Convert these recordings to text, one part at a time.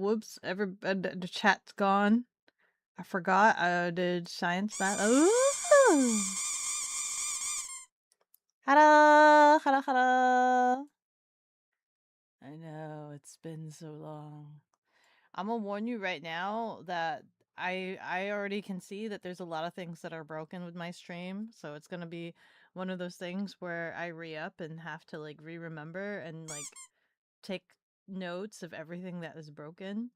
whoops, the chat's gone. I forgot I did science that. Ooh! Hello! Hello, hello! I know, it's been so long. I'm gonna warn you right now that I already can see that there's a lot of things that are broken with my stream, so it's gonna be one of those things where I re-up and have to like re-remember and like take notes of everything that is broken.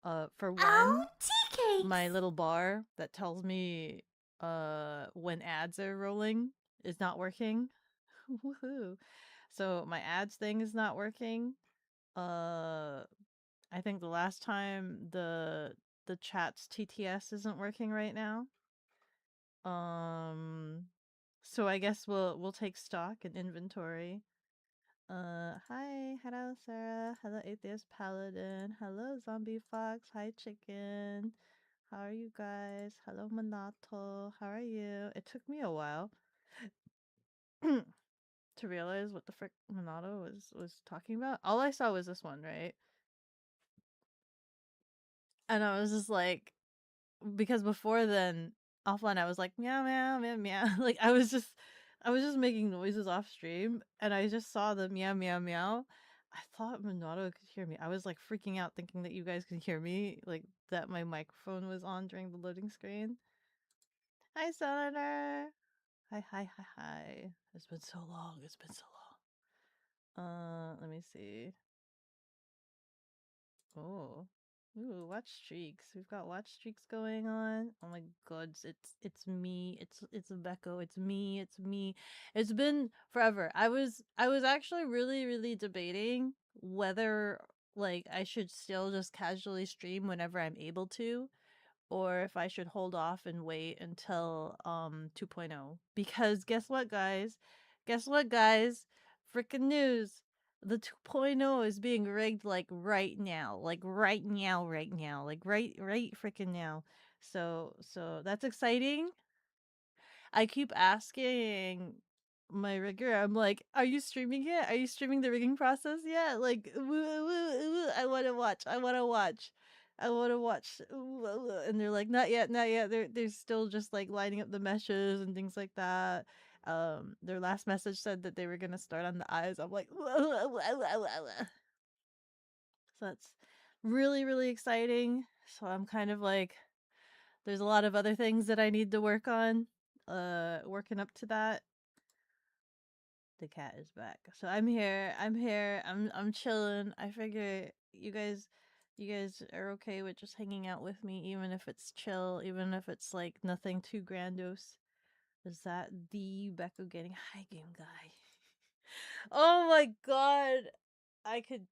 For Oh, one, tea my cakes! little bar that tells me when ads are rolling is not working. Woohoo. So my ads thing is not working. Uh I think the last time the chat's TTS isn't working right now. Um so I guess we'll take stock and inventory. Hi, hello Sarah, hello Atheist Paladin, hello Zombie Fox, hi Chicken. How are you guys? Hello Minato, how are you? It took me a while to realize what the frick Minato was talking about. All I saw was this one, right? And I was just like, because before then, offline, I was like meow meow meow meow. Like I was just making noises off stream, and I just saw the meow meow meow. I thought Minato could hear me. I was like freaking out, thinking that you guys could hear me, like that my microphone was on during the loading screen. Hi, Senator. Hi, hi, hi, hi. It's been so long. It's been so long. Let me see. Oh. Ooh, watch streaks. We've got watch streaks going on. Oh my god, it's me. It's Beko. It's me. It's me. It's been forever. I was actually really debating whether like I should still just casually stream whenever I'm able to, or if I should hold off and wait until 2.0. Because guess what, guys? Guess what, guys? Freaking news. The 2.0 is being rigged like right now. Like right now, right now. Like right freaking now. So that's exciting. I keep asking my rigger, I'm like, "Are you streaming yet? Are you streaming the rigging process yet? Like, I want to watch. I want to watch. I want to watch." And they're like, "Not yet, not yet." They're still just like lining up the meshes and things like that. Their last message said that they were gonna start on the eyes. I'm like, so that's really exciting. So I'm kind of like, there's a lot of other things that I need to work on. Working up to that. The cat is back. So I'm here. I'm here. I'm chilling. I figure you guys are okay with just hanging out with me, even if it's chill, even if it's like nothing too grandiose. Is that the bekogenning high game guy? Oh my god. I could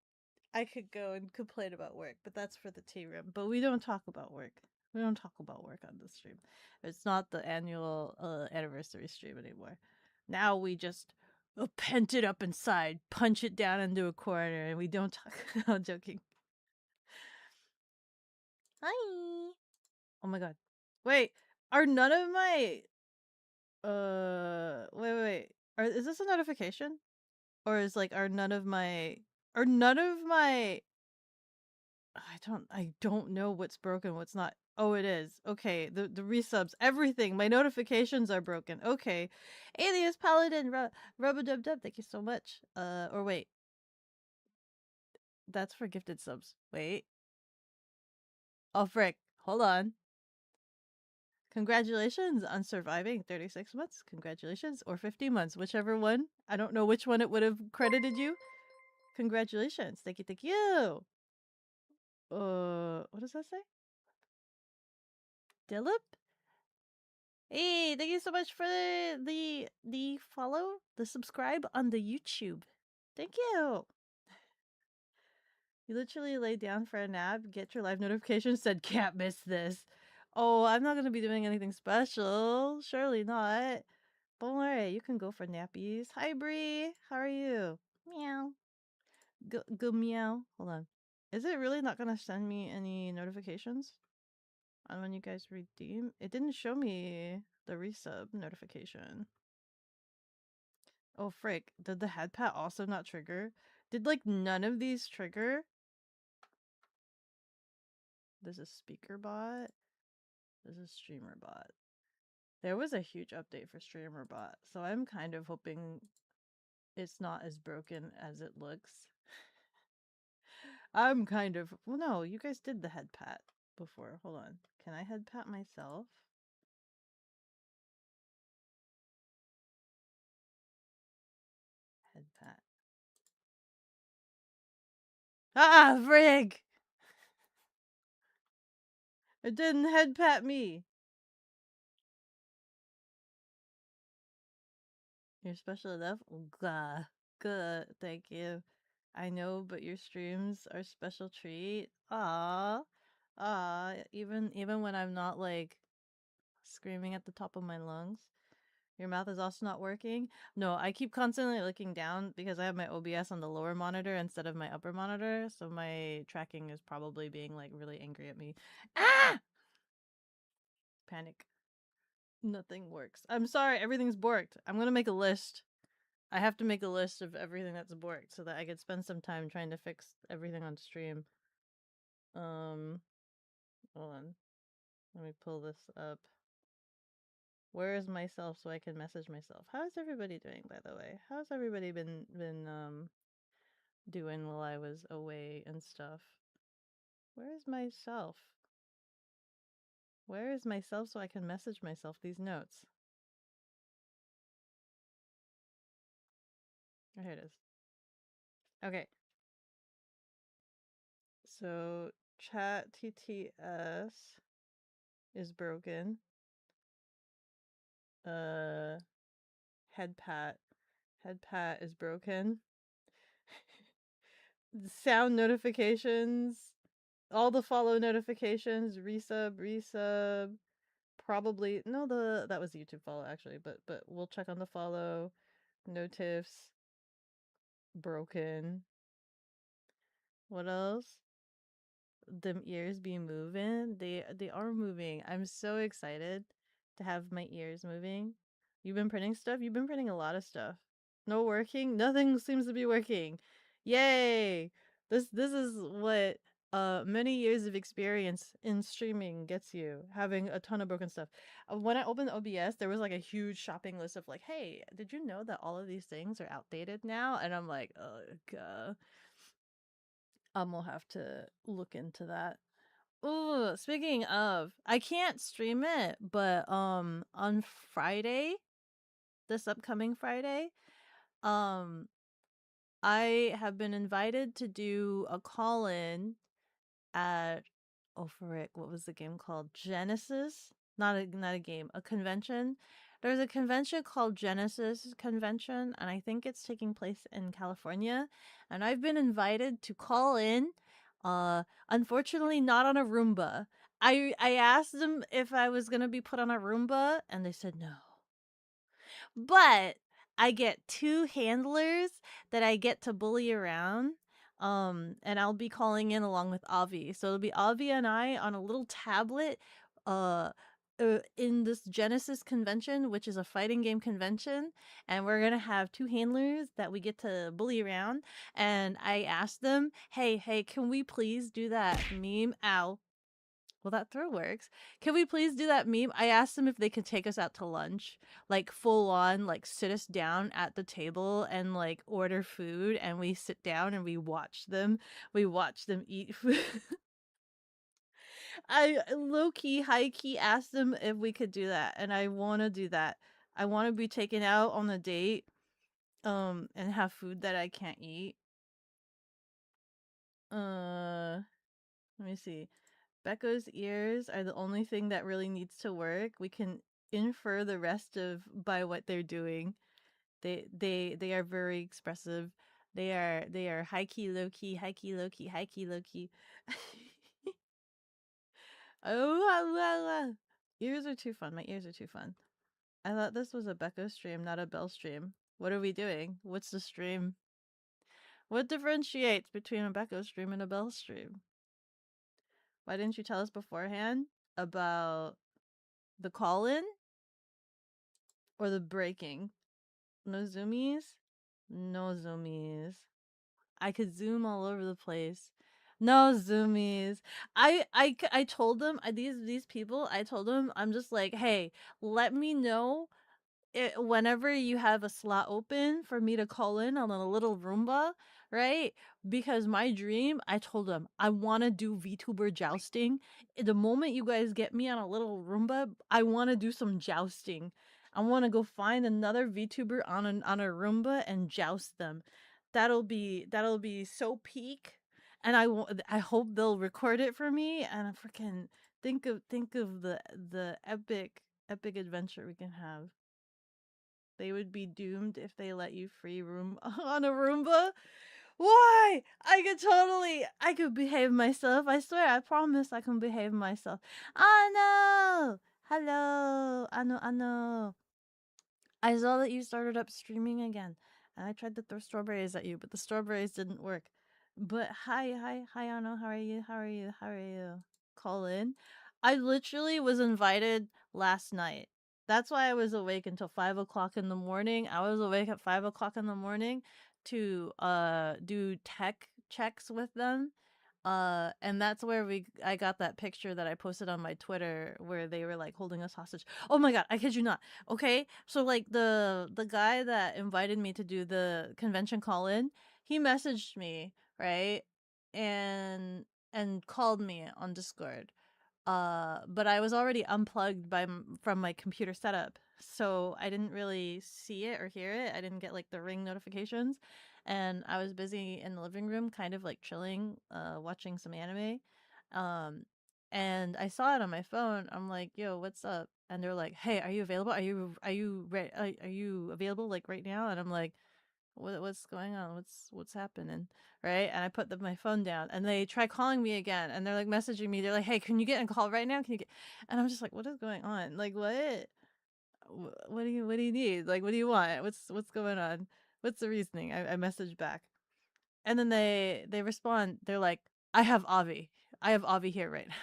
I could go and complain about work, but that's for the tea room. But we don't talk about work. We don't talk about work on this stream. It's not the annual anniversary stream anymore. Now we just pent it up inside, punch it down into a corner, and we don't talk. I'm joking. Hi. Oh my god. Wait, are none of my wait. Is this a notification? Or is like are none of my I don't know what's broken, what's not. Oh, it is. Okay, the resubs, everything. My notifications are broken. Okay. Alias Paladin Rubba Dub Dub, thank you so much. Or wait. That's for gifted subs. Wait. Oh frick. Hold on. Congratulations on surviving 36 months. Congratulations. Or 50 months, whichever one. I don't know which one it would have credited you. Congratulations. Thank you, thank you. What does that say? Dilip? Hey, thank you so much for the follow, the subscribe on the YouTube. Thank you. You literally laid down for a nap, get your live notification, said can't miss this. Oh, I'm not gonna be doing anything special. Surely not. Don't worry, you can go for nappies. Hi Bree, how are you? Meow. Go meow. Hold on. Is it really not gonna send me any notifications on when you guys redeem? It didn't show me the resub notification. Oh frick, did the head pat also not trigger? Did like none of these trigger? This is speaker bot. This is streamer bot. There was a huge update for streamer bot, so I'm kind of hoping it's not as broken as it looks. I'm kind of well, no, you guys did the head pat before. Hold on, can I head pat myself? Head pat. Ah, frig! It didn't head pat me. You're special enough? Gah. Good, thank you. I know, but your streams are special treat. Ah, even when I'm not like screaming at the top of my lungs. Your mouth is also not working? No, I keep constantly looking down because I have my OBS on the lower monitor instead of my upper monitor, so my tracking is probably being like really angry at me. Ah! Panic. Nothing works. I'm sorry, everything's borked. I'm gonna make a list. I have to make a list of everything that's borked so that I could spend some time trying to fix everything on stream. Hold on. Let me pull this up. Where is myself so I can message myself? How is everybody doing, by the way? How's everybody been doing while I was away and stuff? Where is myself? Where is myself so I can message myself these notes? Oh, here it is. Okay. So chat TTS is broken. Head pat. Head pat is broken. Sound notifications. All the follow notifications. Resub. Probably no, that was YouTube follow actually, but we'll check on the follow. Notifs. Broken. What else? Them ears be moving. They are moving. I'm so excited to have my ears moving. You've been printing stuff? You've been printing a lot of stuff. No working? Nothing seems to be working. Yay! This is what many years of experience in streaming gets you, having a ton of broken stuff. When I opened OBS, there was like a huge shopping list of like, hey, did you know that all of these things are outdated now? And I'm like, oh god. We'll have to look into that. Ooh, speaking of, I can't stream it, but on Friday, this upcoming Friday, um I have been invited to do a call-in at oh frick, what was the game called? Genesis? Not a game, a convention. There's a convention called Genesis Convention, and I think it's taking place in California. And I've been invited to call in. Unfortunately, not on a Roomba. I asked them if I was gonna be put on a Roomba, and they said no. But I get two handlers that I get to bully around. And I'll be calling in along with Avi. So it'll be Avi and I on a little tablet uh in this Genesis convention, which is a fighting game convention, and we're gonna have two handlers that we get to bully around. And I asked them, hey, can we please do that meme? Ow, well, that throw works. Can we please do that meme? I asked them if they could take us out to lunch, like full on, like sit us down at the table and like order food, and we sit down and we watch them. We watch them eat food. I low key, high key asked them if we could do that, and I want to do that. I want to be taken out on a date, and have food that I can't eat. Let me see. Beko's ears are the only thing that really needs to work. We can infer the rest of by what they're doing. They are very expressive. They are high key, low key, high key, low key, high key, low key. Oh, ears are too fun. My ears are too fun. I thought this was a Beko stream, not a Bell stream. What are we doing? What's the stream? What differentiates between a Beko stream and a Bell stream? Why didn't you tell us beforehand about the call in or the breaking? No zoomies? No zoomies. I could zoom all over the place. No zoomies. I told them these people. I told them I'm just like, hey, let me know whenever you have a slot open for me to call in on a little Roomba, right? Because my dream, I told them, I want to do VTuber jousting. The moment you guys get me on a little Roomba, I want to do some jousting. I want to go find another VTuber on a Roomba and joust them. That'll be so peak. And I hope they'll record it for me and I freaking think of the epic adventure we can have. They would be doomed if they let you free room on a Roomba. Why? I could behave myself. I swear, I promise I can behave myself. Oh no! Hello! I know. I saw that you started up streaming again, and I tried to throw strawberries at you, but the strawberries didn't work. But hi, Anno. How are you? How are you? Call in. I literally was invited last night. That's why I was awake until 5 o'clock in the morning. I was awake at 5 o'clock in the morning to do tech checks with them. And that's where I got that picture that I posted on my Twitter where they were like holding us hostage. Oh my god, I kid you not. Okay, so like the guy that invited me to do the convention call in, he messaged me, right? And called me on Discord. But I was already unplugged from my computer setup, so I didn't really see it or hear it. I didn't get like the ring notifications, and I was busy in the living room, kind of like chilling, watching some anime. Um, and I saw it on my phone. I'm like, "Yo, what's up?" And they're like, "Hey, are you available? Are you available like right now?" And I'm like, what's going on? What's happening? Right? And I put my phone down and they try calling me again and they're like messaging me. They're like, "Hey, can you get a call right now? Can you get?" And I'm just like, "What is going on? Like what? What do you need? Like what do you want? What's going on? What's the reasoning?" I message back. And then they respond. They're like, "I have Avi. I have Avi here right now."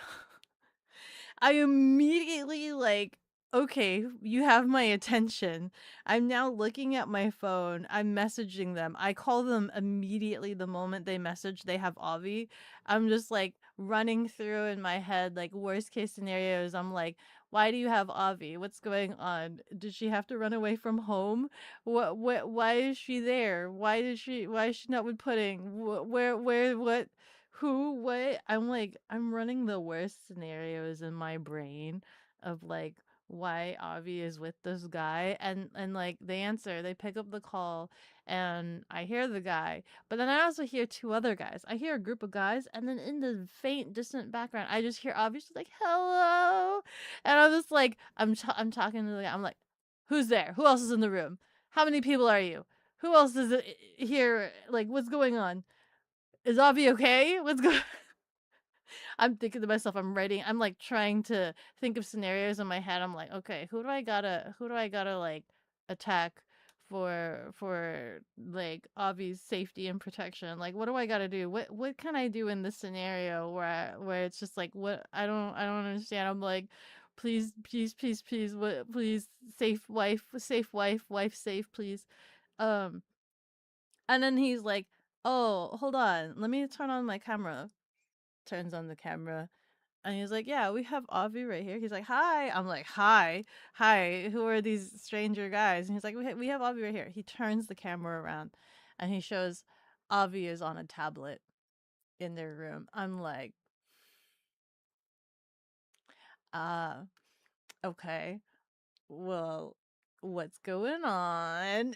I immediately like, okay, you have my attention. I'm now looking at my phone. I'm messaging them. I call them immediately the moment they message they have Avi. I'm just like running through in my head like worst case scenarios. I'm like, why do you have Avi? What's going on? Did she have to run away from home? What why is she there? Why is she not with pudding? Where what who what I'm like I'm running the worst scenarios in my brain of like why Avi is with this guy and like they pick up the call and I hear the guy but then I also hear two other guys. I hear a group of guys and then in the faint distant background I just hear Avi just like hello and I'm just like I'm talking to the guy. I'm like who's there? Who else is in the room? How many people are you? Who else is here? Like what's going on? Is Avi okay? What's going I'm thinking to myself, I'm like trying to think of scenarios in my head. I'm like, okay, who do I gotta like attack for like Avi's safety and protection? Like, what do I gotta do? What can I do in this scenario where it's just like, what I don't understand. I'm like, please, what, please, wife safe, please. Um, and then he's like, oh, hold on, let me turn on my camera. Turns on the camera and he's like, "Yeah, we have Avi right here." He's like, "Hi." I'm like, "Hi, hi. Who are these stranger guys?" And he's like, we have Avi right here." He turns the camera around, and he shows Avi is on a tablet in their room. I'm like, "Ah, okay. Well, what's going on?"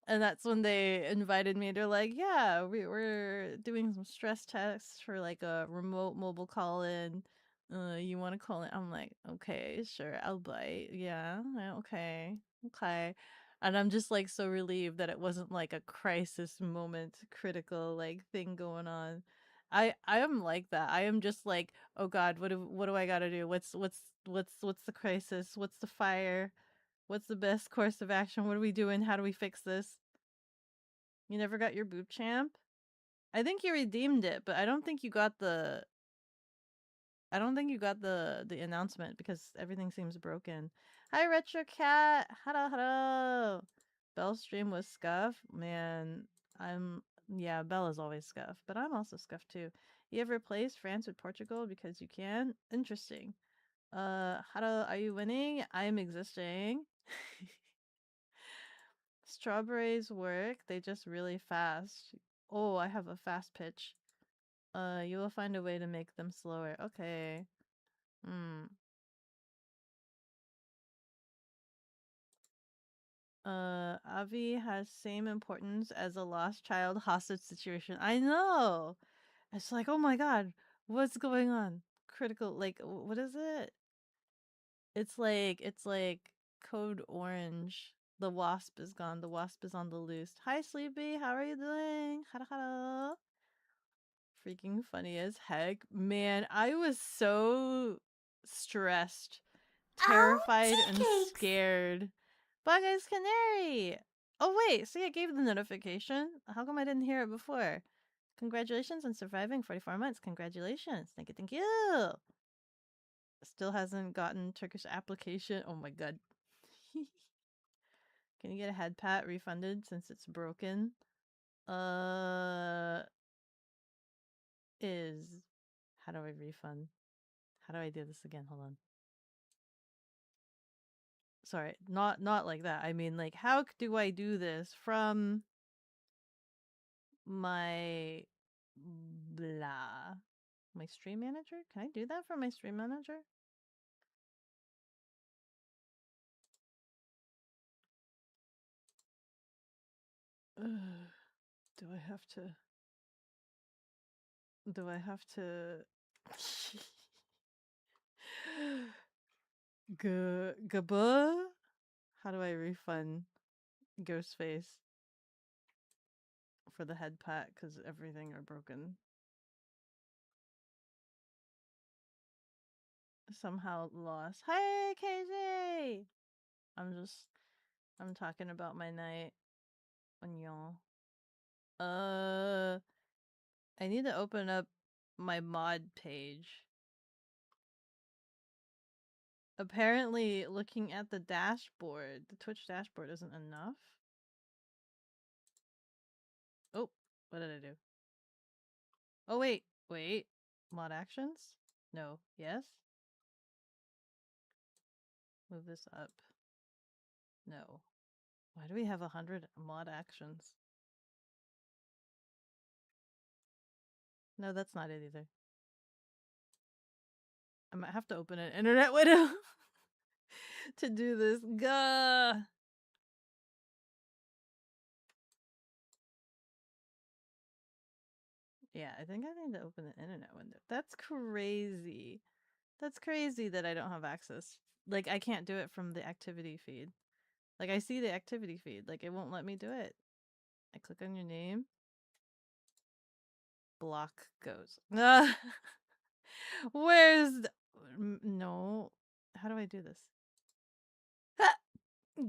And that's when they invited me. They're like, "Yeah, we're doing some stress tests for like a remote mobile call in. You want to call in?" I'm like, "Okay, sure, I'll bite. Yeah, okay, okay." And I'm just like so relieved that it wasn't like a crisis moment, critical like thing going on. I am like that. I am just like, "Oh God, what do I gotta do? What's the crisis? What's the fire? What's the best course of action? What are we doing? How do we fix this?" You never got your boot champ? I think you redeemed it, but I don't think you got the announcement because everything seems broken. Hi Retro Cat. Hello, hello. Bell stream was scuff. Man, I'm Yeah, Bella's always scuffed, but I'm also scuffed too. You ever replace France with Portugal because you can? Interesting. How are you winning? I am existing. Strawberries work. They just really fast. Oh, I have a fast pitch. You will find a way to make them slower. Okay. Hmm. Avi has same importance as a lost child hostage situation. I know. It's like, oh my god, what's going on? Critical, like, what is it? It's like Code Orange. The wasp is gone. The wasp is on the loose. Hi, Sleepy. How are you doing? Hello, hello. Freaking funny as heck. Man, I was so stressed, Oh, terrified, tea and cakes! scared. Bug Eyes Canary! Oh, wait. See, I gave the notification. How come I didn't hear it before? Congratulations on surviving 44 months. Congratulations. Thank you, thank you. Still hasn't gotten Turkish application. Oh my god. Can you get a head pat refunded since it's broken? Uh, is. How do I refund? How do I do this again? Hold on. Sorry, not like that. I mean, like, how do I do this from my blah my stream manager? Can I do that from my stream manager? Do I have to? Do I have to? Gaba? How do I refund Ghostface for the head pat? Because everything are broken. Somehow lost. Hi, KJ! I'm talking about my night on y'all. I need to open up my mod page. Apparently, looking at the dashboard, the Twitch dashboard isn't enough. Oh, what did I do? Oh, wait. Mod actions? No. Yes? Move this up. No. Why do we have 100 mod actions? No, that's not it either. I might have to open an internet window to do this. Gah! Yeah, I think I need to open an internet window. That's crazy. That's crazy that I don't have access. Like, I can't do it from the activity feed. Like, I see the activity feed. Like, it won't let me do it. I click on your name. Block goes. Where's the... No. How do I do this?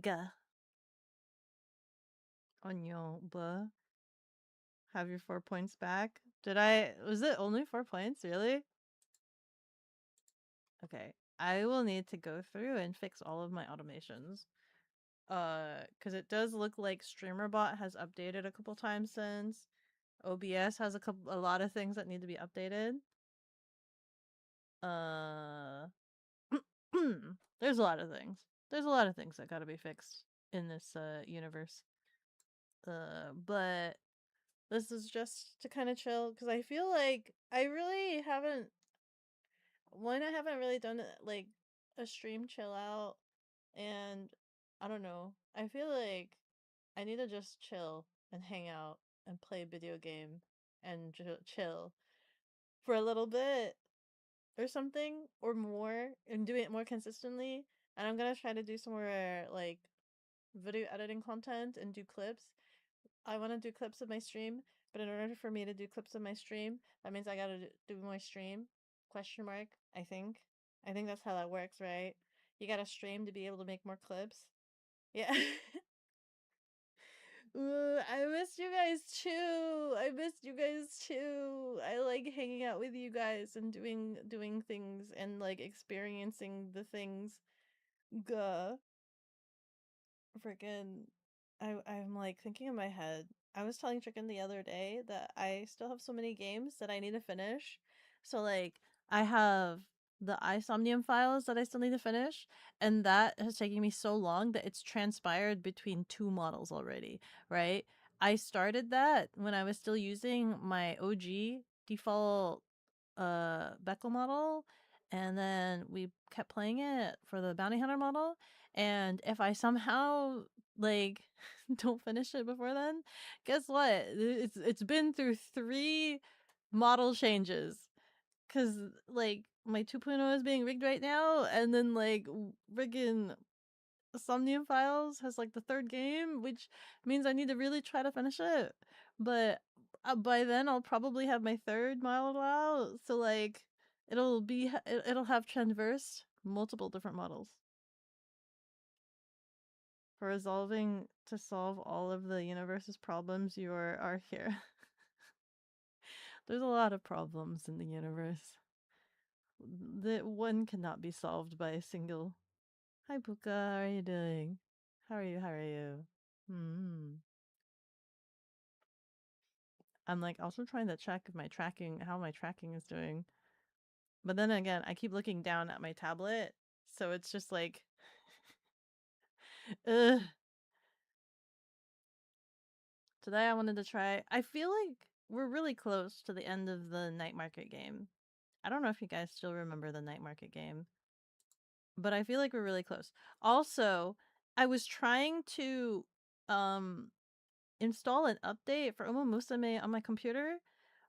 Gah. Onyo. Blah. Have your 4 points back. Did I... Was it only 4 points? Really? Okay. I will need to go through and fix all of my automations. Because it does look like StreamerBot has updated a couple times since. OBS has a lot of things that need to be updated. Uh, there's a lot of things. There's a lot of things that gotta be fixed in this universe. But this is just to kind of chill because I feel like I really haven't. One, I haven't really done like a stream chill out, and I don't know. I feel like I need to just chill and hang out and play a video game and chill for a little bit or something or more and doing it more consistently. And I'm gonna try to do some more like video editing content and do clips. I want to do clips of my stream, but in order for me to do clips of my stream, that means I gotta do more stream. Question mark. I think. I think that's how that works, right? You gotta stream to be able to make more clips. Yeah. Ooh, I missed you guys too. I missed you guys too. I like hanging out with you guys and doing things and like experiencing the things. Gah. Freaking I'm like thinking in my head. I was telling Chicken the other day that I still have so many games that I need to finish. So like I have the iSomnium files that I still need to finish, and that has taken me so long that it's transpired between two models already, right? I started that when I was still using my OG default Beko model, and then we kept playing it for the bounty hunter model. And if I somehow like don't finish it before then, guess what? It's been through 3 model changes because like my 2.0 is being rigged right now, and then like friggin' Somnium Files has like the 3rd game, which means I need to really try to finish it. But by then I'll probably have my 3rd model out, so like it'll have traversed multiple different models for resolving to solve all of the universe's problems. Are here. There's a lot of problems in the universe that one cannot be solved by a single. Hi Puka, how are you doing? How are you? How are you? Hmm. I'm like also trying to check if my tracking, how my tracking is doing. But then again, I keep looking down at my tablet, so it's just like, ugh. Today I wanted to try. I feel like we're really close to the end of the night market game. I don't know if you guys still remember the night market game, but I feel like we're really close. Also, I was trying to um install an update for Umo Musume on my computer,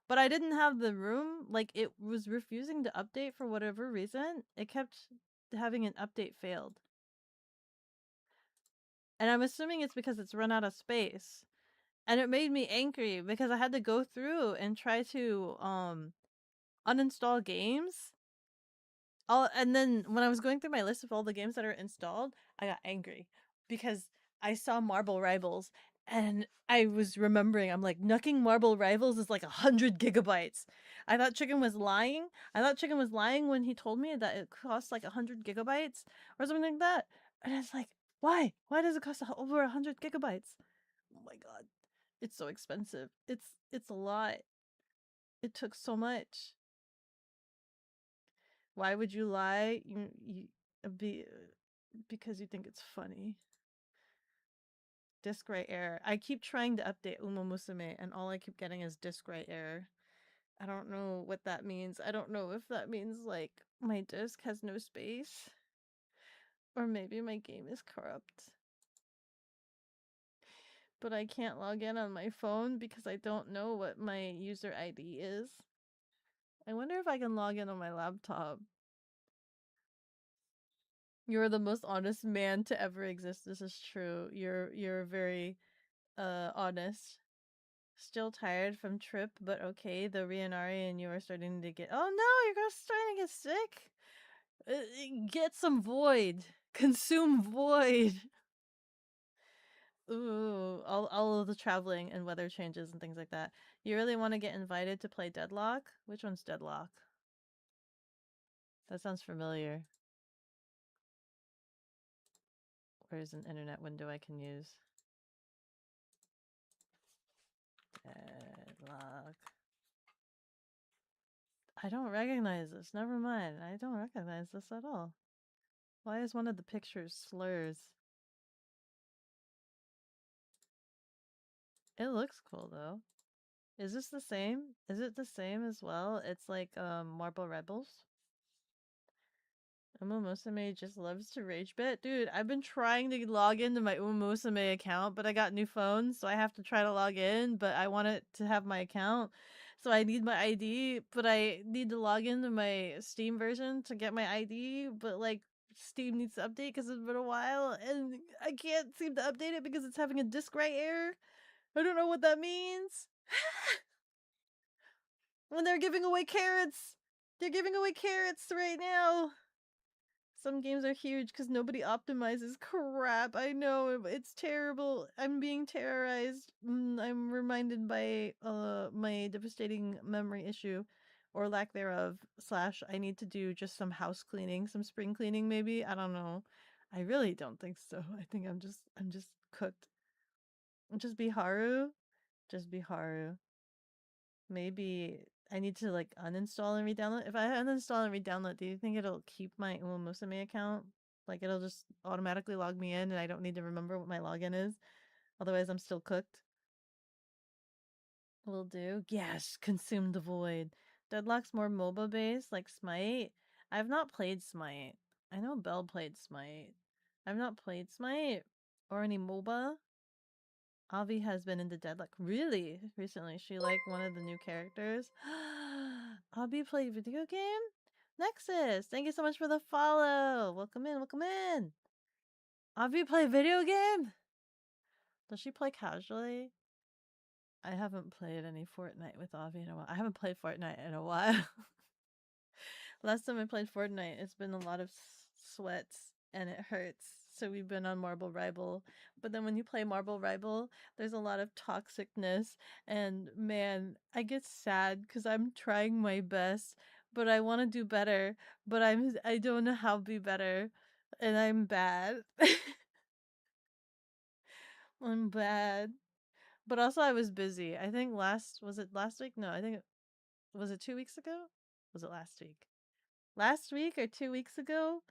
but I didn't have the room. Like it was refusing to update for whatever reason. It kept having an update failed. And I'm assuming it's because it's run out of space. And it made me angry because I had to go through and try to uninstall games. And then when I was going through my list of all the games that are installed, I got angry because I saw Marble Rivals, and I was remembering, I'm like, Nucking Marble Rivals is like 100 GB. I thought Chicken was lying. I thought Chicken was lying when he told me that it costs like 100 GB or something like that. And it's like, why? Why does it cost over 100 GB? Oh my god, it's so expensive. It's a lot. It took so much. Why would you lie? Be because you think it's funny. Disk write error. I keep trying to update Uma Musume, and all I keep getting is disk write error. I don't know what that means. I don't know if that means like my disk has no space, or maybe my game is corrupt. But I can't log in on my phone because I don't know what my user ID is. I wonder if I can log in on my laptop. You're the most honest man to ever exist. This is true. You're very honest. Still tired from trip, but okay. The Rianari and you are starting to get. Oh no, you're starting to get sick. Get some void. Consume void. Ooh, all of the traveling and weather changes and things like that. You really want to get invited to play Deadlock? Which one's Deadlock? That sounds familiar. Where's an internet window I can use? Deadlock. I don't recognize this. Never mind. I don't recognize this at all. Why is one of the pictures slurs? It looks cool though. Is this the same? Is it the same as well? It's like Marble Rebels. Umomosame just loves to rage bit. Dude, I've been trying to log into my Umomosame account, but I got new phones, so I have to try to log in, but I want it to have my account. So I need my ID, but I need to log into my Steam version to get my ID, but like Steam needs to update because it's been a while, and I can't seem to update it because it's having a disk write error. I don't know what that means. When they're giving away carrots. They're giving away carrots right now. Some games are huge because nobody optimizes. Crap, I know, it's terrible. I'm being terrorized. I'm reminded by my devastating memory issue, or lack thereof. Slash, I need to do just some house cleaning, some spring cleaning maybe. I don't know. I really don't think so. I think I'm just cooked. Just be Haru. Just be Haru. Maybe I need to like uninstall and re-download. If I uninstall and re-download, do you think it'll keep my Umumusame account? Like it'll just automatically log me in and I don't need to remember what my login is? Otherwise I'm still cooked. Will do. Yes, consume the void. Deadlock's more MOBA based, like Smite. I've not played Smite. I know Belle played Smite. I've not played Smite or any MOBA. Avi has been into Deadlock. Really? Recently. She liked one of the new characters. Avi played video game? Nexus, thank you so much for the follow. Welcome in, welcome in. Avi play video game? Does she play casually? I haven't played any Fortnite with Avi in a while. I haven't played Fortnite in a while. Last time I played Fortnite, it's been a lot of sweats and it hurts. So we've been on Marble Rival. But then when you play Marble Rival, there's a lot of toxicness. And man, I get sad because I'm trying my best, but I want to do better. But I don't know how to be better. And I'm bad. I'm bad. But also I was busy. I think was it last week? No, I think was it 2 weeks ago? Was it last week? Last week or 2 weeks ago?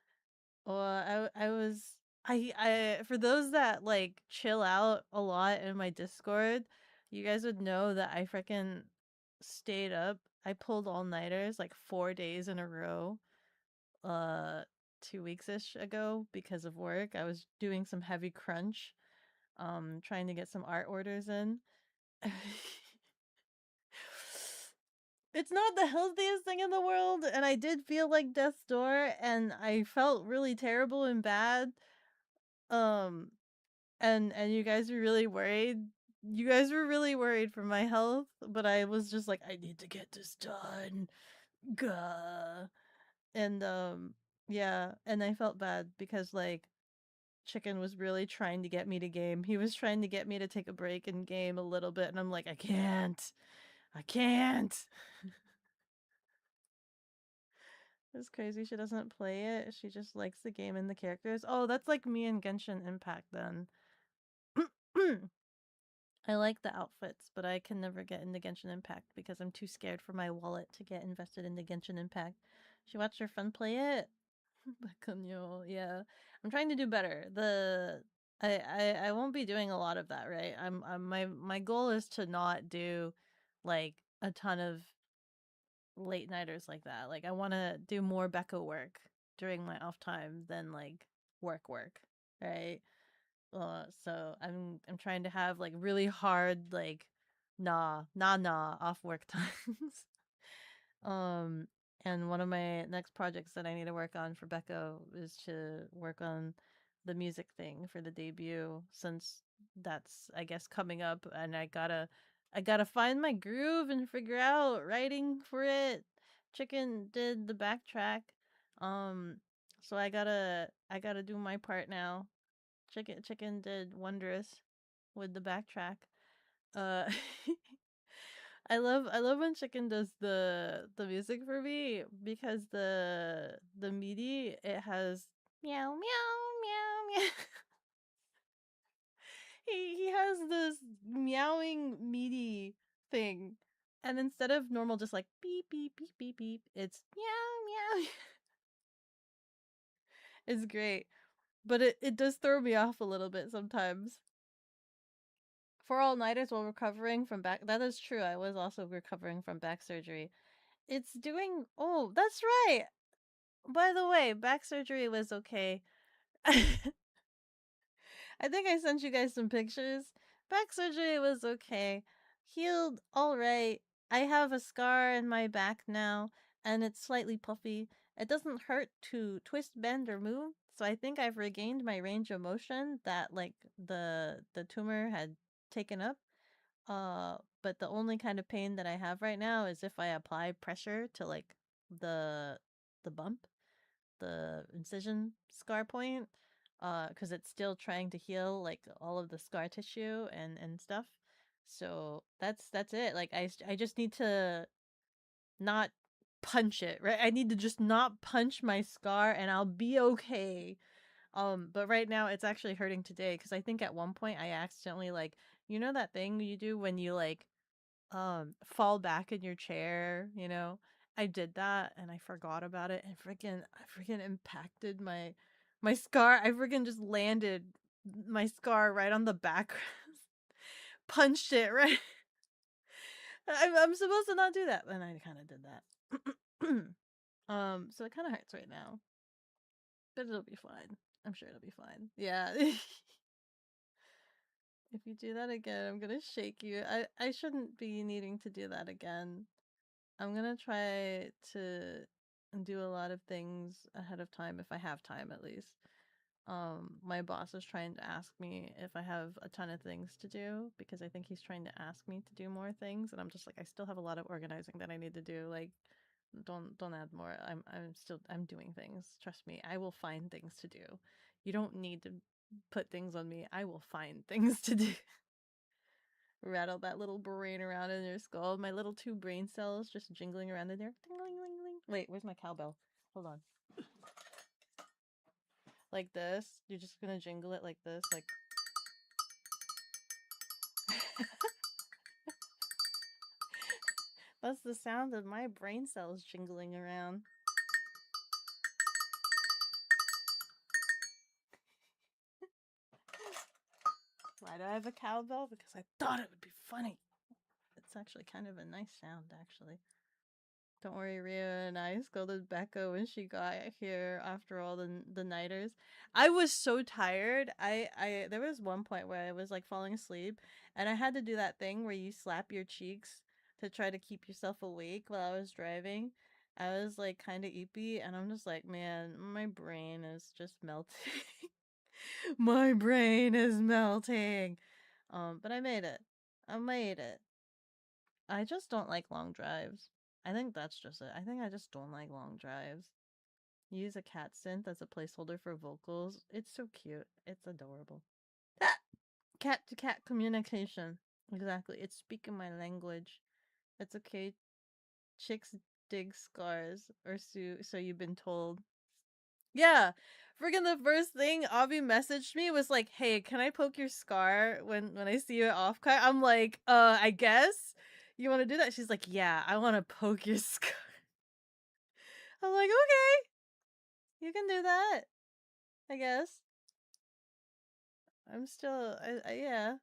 Well, I was I for those that like chill out a lot in my Discord, you guys would know that I freaking stayed up. I pulled all-nighters like 4 days in a row, uh 2 weeks ish ago because of work. I was doing some heavy crunch, trying to get some art orders in. It's not the healthiest thing in the world, and I did feel like death's door, and I felt really terrible and bad. Um, and you guys were really worried. You guys were really worried for my health, but I was just like, I need to get this done. Gah. And yeah, and I felt bad because like Chicken was really trying to get me to game. He was trying to get me to take a break and game a little bit, and I'm like, I can't. I can't. It's crazy she doesn't play it. She just likes the game and the characters. Oh, that's like me and Genshin Impact then. I like the outfits, but I can never get into Genshin Impact because I'm too scared for my wallet to get invested into Genshin Impact. She watched her friend play it. Bakunyo, yeah. I'm trying to do better. I won't be doing a lot of that, right? My goal is to not do like a ton of late nighters like that. Like I want to do more Beko work during my off time than like work, right? So I'm trying to have like really hard like nah off work times. um and one of my next projects that I need to work on for Beko is to work on the music thing for the debut, since that's I guess coming up, and I gotta find my groove and figure out writing for it. Chicken did the backtrack. Um so I gotta do my part now. Chicken did wondrous with the backtrack. Uh I love when Chicken does the music for me because the MIDI it has meow meow meow meow. He has this meowing MIDI thing. And instead of normal just like beep beep beep beep beep, it's meow meow. It's great. But it does throw me off a little bit sometimes. For all nighters while recovering from back. That is true. I was also recovering from back surgery. It's doing. Oh, that's right. By the way, back surgery was okay. I think I sent you guys some pictures. Back surgery was okay. Healed all right. I have a scar in my back now, and it's slightly puffy. It doesn't hurt to twist, bend, or move. So I think I've regained my range of motion that like the tumor had taken up. But the only kind of pain that I have right now is if I apply pressure to like the the bump, the incision scar point, because it's still trying to heal like all of the scar tissue and stuff. So that's it. Like I just need to not punch it, right? I need to just not punch my scar and I'll be okay. But right now it's actually hurting today because I think at one point I accidentally like You know that thing you do when you like fall back in your chair, you know? I did that and I forgot about it and I freaking impacted my scar. I freaking just landed my scar right on the back. Punched it right. I'm supposed to not do that, and I kind of did that. So it kind of hurts right now, but it'll be fine. I'm sure it'll be fine. Yeah. If you do that again, I'm gonna shake you. I shouldn't be needing to do that again. I'm gonna try to do a lot of things ahead of time if I have time at least. My boss is trying to ask me if I have a ton of things to do because I think he's trying to ask me to do more things and I'm just like I still have a lot of organizing that I need to do. Like don't add more. I'm doing things. Trust me. I will find things to do. You don't need to put things on me. I will find things to do. Rattle that little brain around in your skull. My little two brain cells just jingling around in there. Ding-ling-ling-ling. Wait, where's my cowbell? Hold on. Like this. You're just gonna jingle it like this, like. That's the sound of my brain cells jingling around. Why do I have a cowbell? Because I thought it would be funny. It's actually kind of a nice sound, actually. Don't worry, Ria and I scolded Beko when she got here after all the nighters. I was so tired. I there was one point where I was like falling asleep and I had to do that thing where you slap your cheeks to try to keep yourself awake while I was driving. I was like kind of eepy and I'm just like, man, my brain is just melting. My brain is melting. But I made it. I made it. I just don't like long drives. I think that's just it. I think I just don't like long drives. Use a cat synth as a placeholder for vocals. It's so cute. It's adorable. Cat to cat communication. Exactly. It's speaking my language. It's okay. Chicks dig scars, or so you've been told. Yeah. Freaking the first thing Avi messaged me was like, "Hey, can I poke your scar when I see you at off cut?" I'm like, I guess. You want to do that?" She's like, "Yeah, I want to poke your scar." I'm like, "Okay, you can do that. I guess." I'm still, yeah,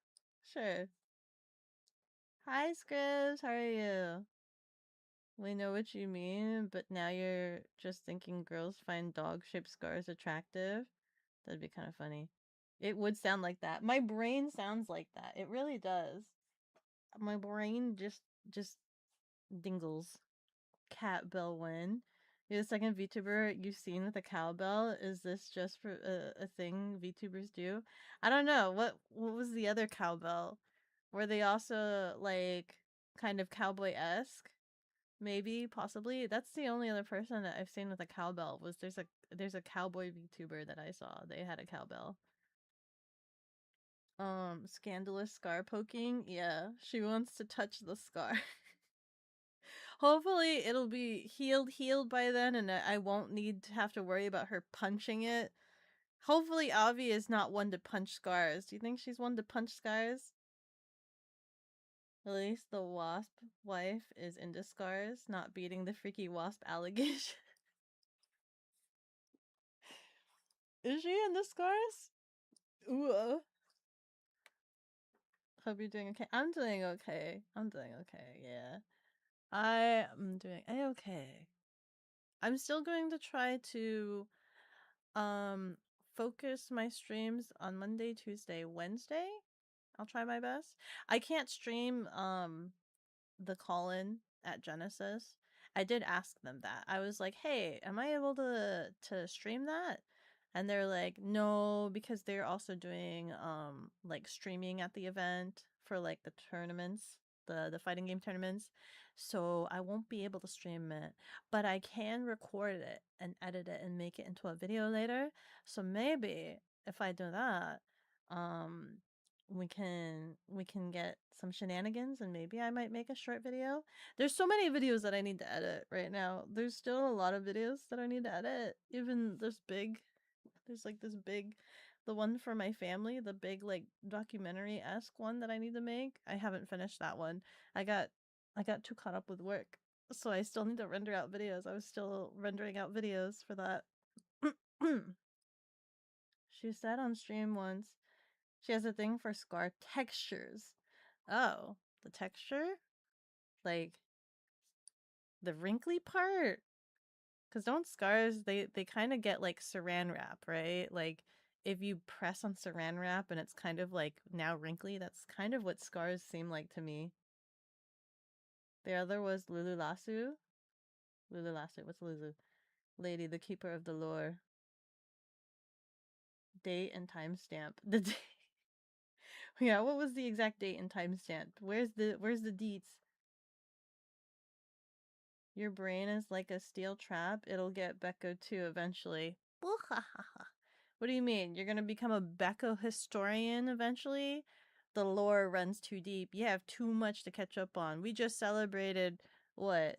sure. Hi, Scribs. How are you? We know what you mean, but now you're just thinking girls find dog-shaped scars attractive. That'd be kind of funny. It would sound like that. My brain sounds like that. It really does. My brain just dingles. Cat bell win. You're the second VTuber you've seen with a cowbell. Is this just for a thing VTubers do? I don't know. What was the other cowbell? Were they also like kind of cowboy esque? Maybe, possibly. That's the only other person that I've seen with a cowbell. Was there's a cowboy VTuber that I saw. They had a cowbell. Scandalous scar poking. Yeah, she wants to touch the scar. Hopefully it'll be healed by then and I won't need to have to worry about her punching it. Hopefully Avi is not one to punch scars. Do you think she's one to punch scars? At least the wasp wife is into scars, not beating the freaky wasp allegation. Is she into scars? Ooh. Hope you're doing okay. I'm doing okay. I'm doing okay, yeah. I am doing okay. I'm still going to try to um focus my streams on Monday, Tuesday, Wednesday. I'll try my best. I can't stream the call-in at Genesis. I did ask them that. I was like, "Hey, am I able to stream that?" And they're like, "No, because they're also doing like streaming at the event for like the tournaments, the fighting game tournaments. So I won't be able to stream it, but I can record it and edit it and make it into a video later. So maybe if I do that, um we can get some shenanigans and maybe I might make a short video. There's so many videos that I need to edit right now. There's still a lot of videos that I need to edit. Even this big there's like this big the one for my family, the big like documentary-esque one that I need to make. I haven't finished that one. I got too caught up with work. So I still need to render out videos. I was still rendering out videos for that. She said on stream once she has a thing for scar textures. Oh, the texture? Like the wrinkly part? Because don't scars, they kind of get like saran wrap, right? Like if you press on saran wrap and it's kind of like now wrinkly, that's kind of what scars seem like to me. The other was Lulu Lasso. Lulu Lasso, what's Lulu? Lady, the keeper of the lore. Date and timestamp. The date. Yeah, what was the exact date and timestamp? Where's the deets? Your brain is like a steel trap. It'll get Beko too eventually. What do you mean? You're gonna become a Beko historian eventually? The lore runs too deep. You have too much to catch up on. We just celebrated what?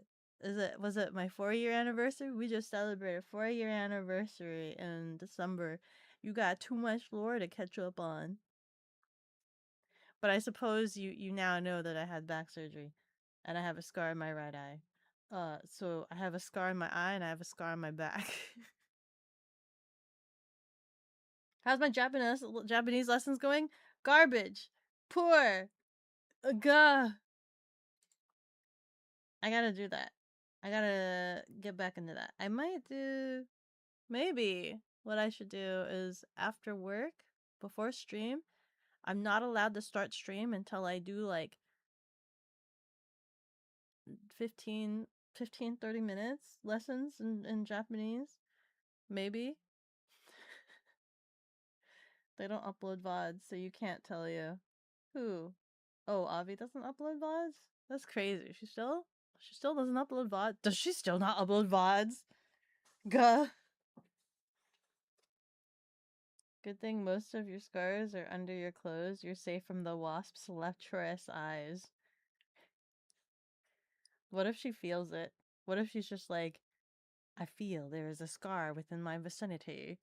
Was it my 4-year anniversary? We just celebrated 4-year anniversary in December. You got too much lore to catch up on. But I suppose you now know that I had back surgery and I have a scar in my right eye. So I have a scar in my eye and I have a scar on my back. How's my Japanese lessons going? Garbage. Poor. Gah. I gotta do that. I gotta get back into that. I might do. Maybe what I should do is after work, before stream, I'm not allowed to start stream until I do like 30 minutes lessons in Japanese. Maybe. They don't upload VODs, so you can't tell you. Who? Oh, Avi doesn't upload VODs? That's crazy. She still doesn't upload VODs? Does she still not upload VODs? Gah. Good thing most of your scars are under your clothes. You're safe from the wasp's lecherous eyes. What if she feels it? What if she's just like, I feel there is a scar within my vicinity?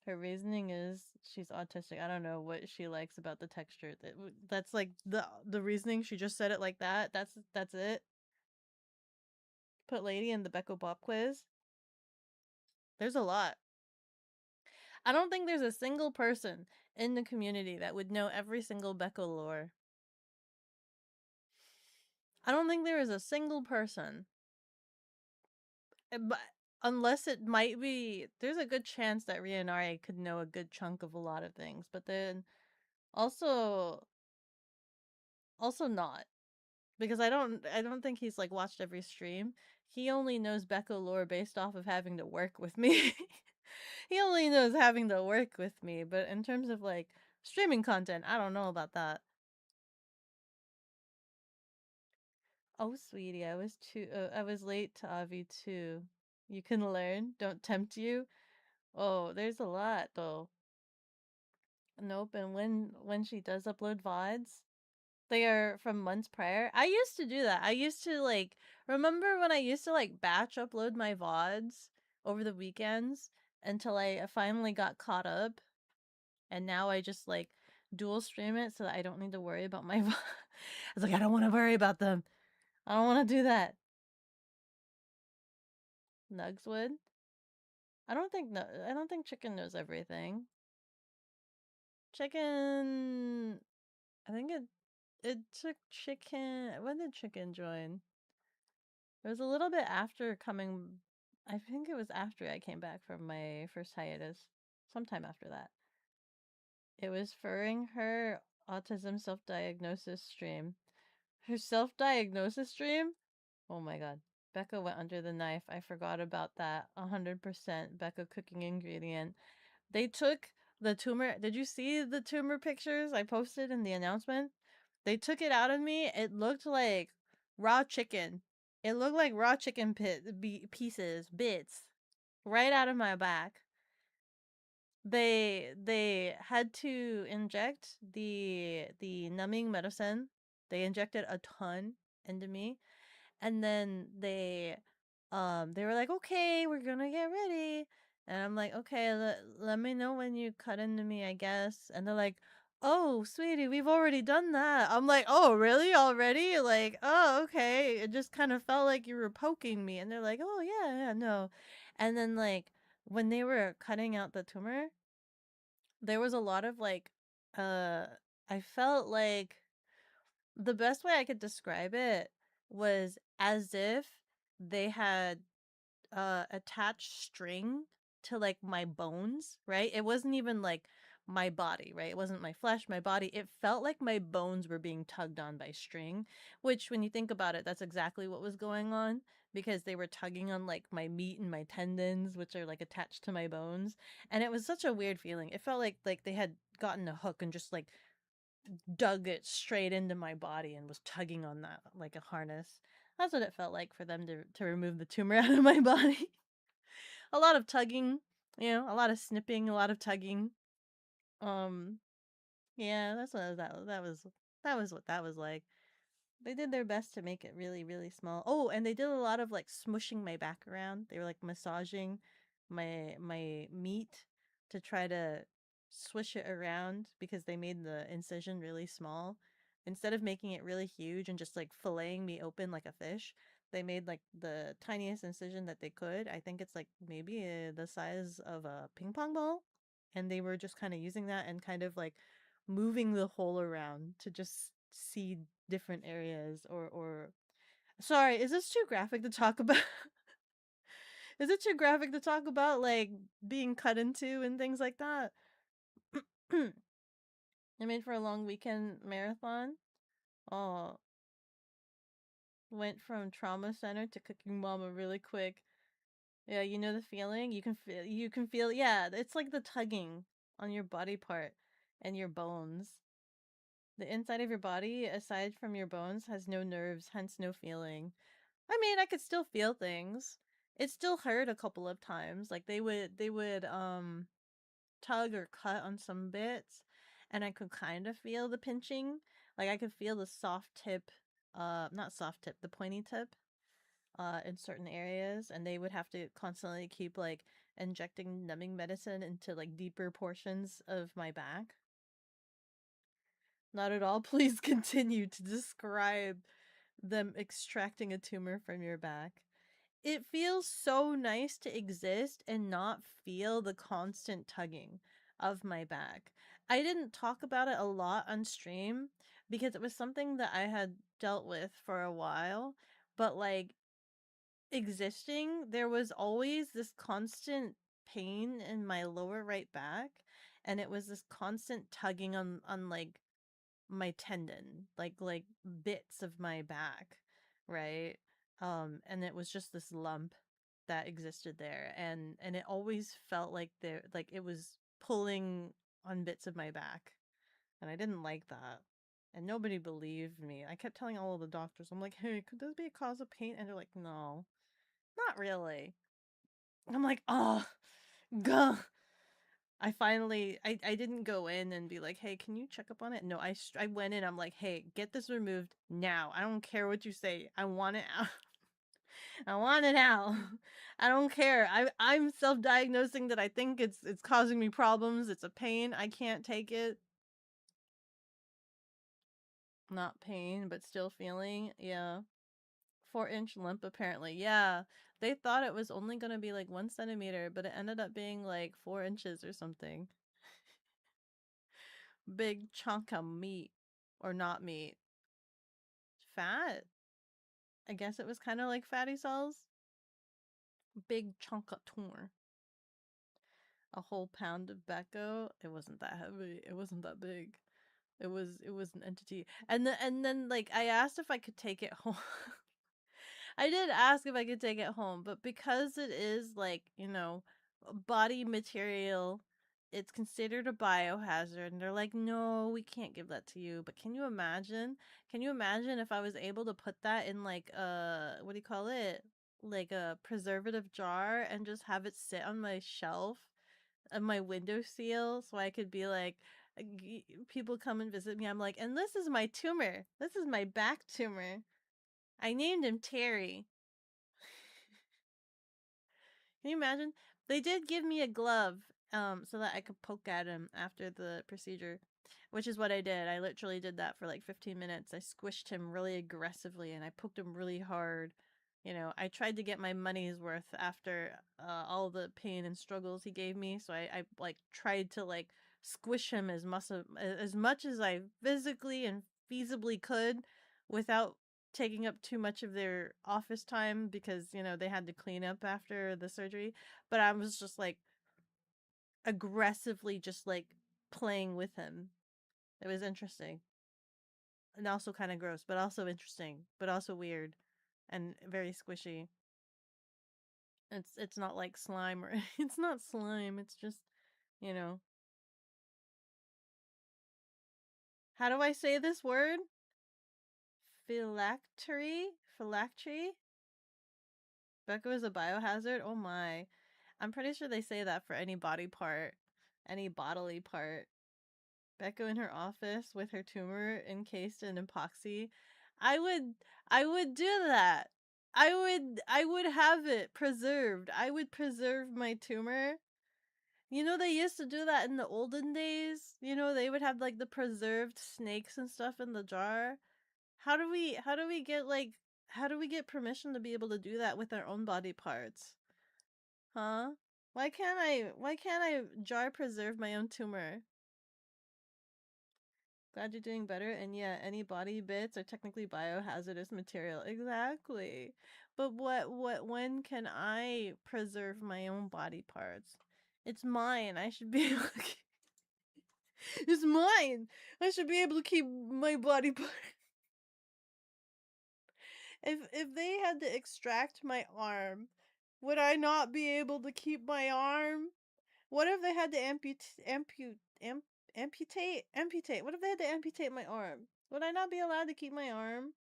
Her reasoning is she's autistic. I don't know what she likes about the texture. That's like the reasoning. She just said it like that. That's it. Put lady in the Beko Pop quiz. There's a lot. I don't think there's a single person in the community that would know every single Beko lore. I don't think there is a single person. But unless it might be, there's a good chance that Rianari could know a good chunk of a lot of things. But then also not. Because I don't think he's like watched every stream. He only knows Beko lore based off of having to work with me. He only knows having to work with me, but in terms of like streaming content, I don't know about that. Oh, sweetie, I was late to Avi too. You can learn. Don't tempt you. Oh, there's a lot though. Nope, and when she does upload VODs, they are from months prior. I used to do that. I used to like remember when I used to like batch upload my VODs over the weekends until I finally got caught up, and now I just like dual stream it so that I don't need to worry about my VODs. I was like, I don't want to worry about them. I don't want to do that. Nugswood? I don't think Chicken knows everything. Chicken I think it took Chicken. When did Chicken join? It was a little bit after coming. I think it was after I came back from my first hiatus. Sometime after that. It was furring her autism self-diagnosis stream. Her self-diagnosis stream? Oh my god. Becca went under the knife. I forgot about that. 100% Becca cooking ingredient. They took the tumor. Did you see the tumor pictures I posted in the announcement? They took it out of me. It looked like raw chicken. It looked like raw chicken pieces, bits, right out of my back. They had to inject the numbing medicine. They injected a ton into me, and then they were like, okay, we're gonna get ready. And I'm like, okay, let me know when you cut into me, I guess. And they're like, oh, sweetie, we've already done that. I'm like, oh, really? Already? Like, oh, okay. It just kind of felt like you were poking me. And they're like, oh, yeah, yeah, no. And then, like, when they were cutting out the tumor, there was a lot of like, uh, I felt like the best way I could describe it was as if they had attached string to like my bones, right? It wasn't even like my body, right? It wasn't my flesh, my body. It felt like my bones were being tugged on by string, which when you think about it, that's exactly what was going on because they were tugging on like my meat and my tendons, which are like attached to my bones. And it was such a weird feeling. It felt like they had gotten a hook and just like dug it straight into my body and was tugging on that like a harness. That's what it felt like for them to remove the tumor out of my body. A lot of tugging, a lot of snipping, a lot of tugging. Um, yeah, that's what that was what that was like. They did their best to make it really, really small. Oh, and they did a lot of like smushing my back around. They were like massaging my meat to try to swish it around because they made the incision really small. Instead of making it really huge and just like filleting me open like a fish, they made like the tiniest incision that they could. I think it's like maybe the size of a ping pong ball. And they were just kind of using that and kind of like moving the hole around to just see different areas or sorry, is this too graphic to talk about? Is it too graphic to talk about like being cut into and things like that? I made for a long weekend marathon. Oh, went from trauma center to cooking mama really quick. Yeah, you know the feeling? You can feel yeah, it's like the tugging on your body part and your bones. The inside of your body, aside from your bones, has no nerves, hence no feeling. I mean, I could still feel things. It still hurt a couple of times. Like they would tug or cut on some bits and I could kind of feel the pinching. Like I could feel the soft tip, not soft tip, the pointy tip in certain areas and they would have to constantly keep like injecting numbing medicine into like deeper portions of my back. Not at all. Please continue to describe them extracting a tumor from your back. It feels so nice to exist and not feel the constant tugging of my back. I didn't talk about it a lot on stream because it was something that I had dealt with for a while, but like existing, there was always this constant pain in my lower right back and it was this constant tugging on like my tendon, like bits of my back, right? And it was just this lump that existed there and it always felt like there like it was pulling on bits of my back. And I didn't like that. And nobody believed me. I kept telling all of the doctors, I'm like, hey, could this be a cause of pain? And they're like, no, not really. I'm like, oh, gah. I didn't go in and be like, hey, can you check up on it? No, I went in. I'm like, hey, get this removed now. I don't care what you say. I want it out. I want it out. I don't care. I'm self-diagnosing that I think it's causing me problems. It's a pain. I can't take it. Not pain, but still feeling. Yeah. 4-inch lump apparently. Yeah. They thought it was only gonna be like 1 centimeter, but it ended up being like 4 inches or something. Big chunk of meat. Or not meat. Fat? I guess it was kind of like fatty cells. Big chunk of tumor. A whole pound of Beko. It wasn't that heavy. It wasn't that big. It was an entity. And then like I asked if I could take it home. I did ask if I could take it home, but because it is like, body material, it's considered a biohazard. And they're like, no, we can't give that to you. But can you imagine? Can you imagine if I was able to put that in like what do you call it? Like a preservative jar and just have it sit on my shelf of my windowsill so I could be like, people come and visit me. I'm like, and this is my tumor. This is my back tumor. I named him Terry. Can you imagine? They did give me a glove, so that I could poke at him after the procedure, which is what I did. I literally did that for like 15 minutes. I squished him really aggressively and I poked him really hard. You know, I tried to get my money's worth after all the pain and struggles he gave me. So I like tried to like squish him as much as I physically and feasibly could without taking up too much of their office time because you know they had to clean up after the surgery, but I was just like aggressively just like playing with him. It was interesting and also kind of gross, but also interesting, but also weird and very squishy. It's not like slime or it's not slime. It's just, you know. How do I say this word? Phylactery? Phylactery? Beko is a biohazard? Oh my. I'm pretty sure they say that for any body part, any bodily part. Beko in her office with her tumor encased in epoxy. I would I would do that. I would have it preserved. I would preserve my tumor. You know they used to do that in the olden days. You know they would have like the preserved snakes and stuff in the jar. How do we get like how do we get permission to be able to do that with our own body parts? Huh? Why can't I jar preserve my own tumor? Glad you're doing better. And yeah, any body bits are technically biohazardous material. Exactly. But when can I preserve my own body parts? It's mine. I should be able to It's mine. I should be able to keep my body part. If they had to extract my arm, would I not be able to keep my arm? What if they had to amputate? What if they had to amputate my arm? Would I not be allowed to keep my arm?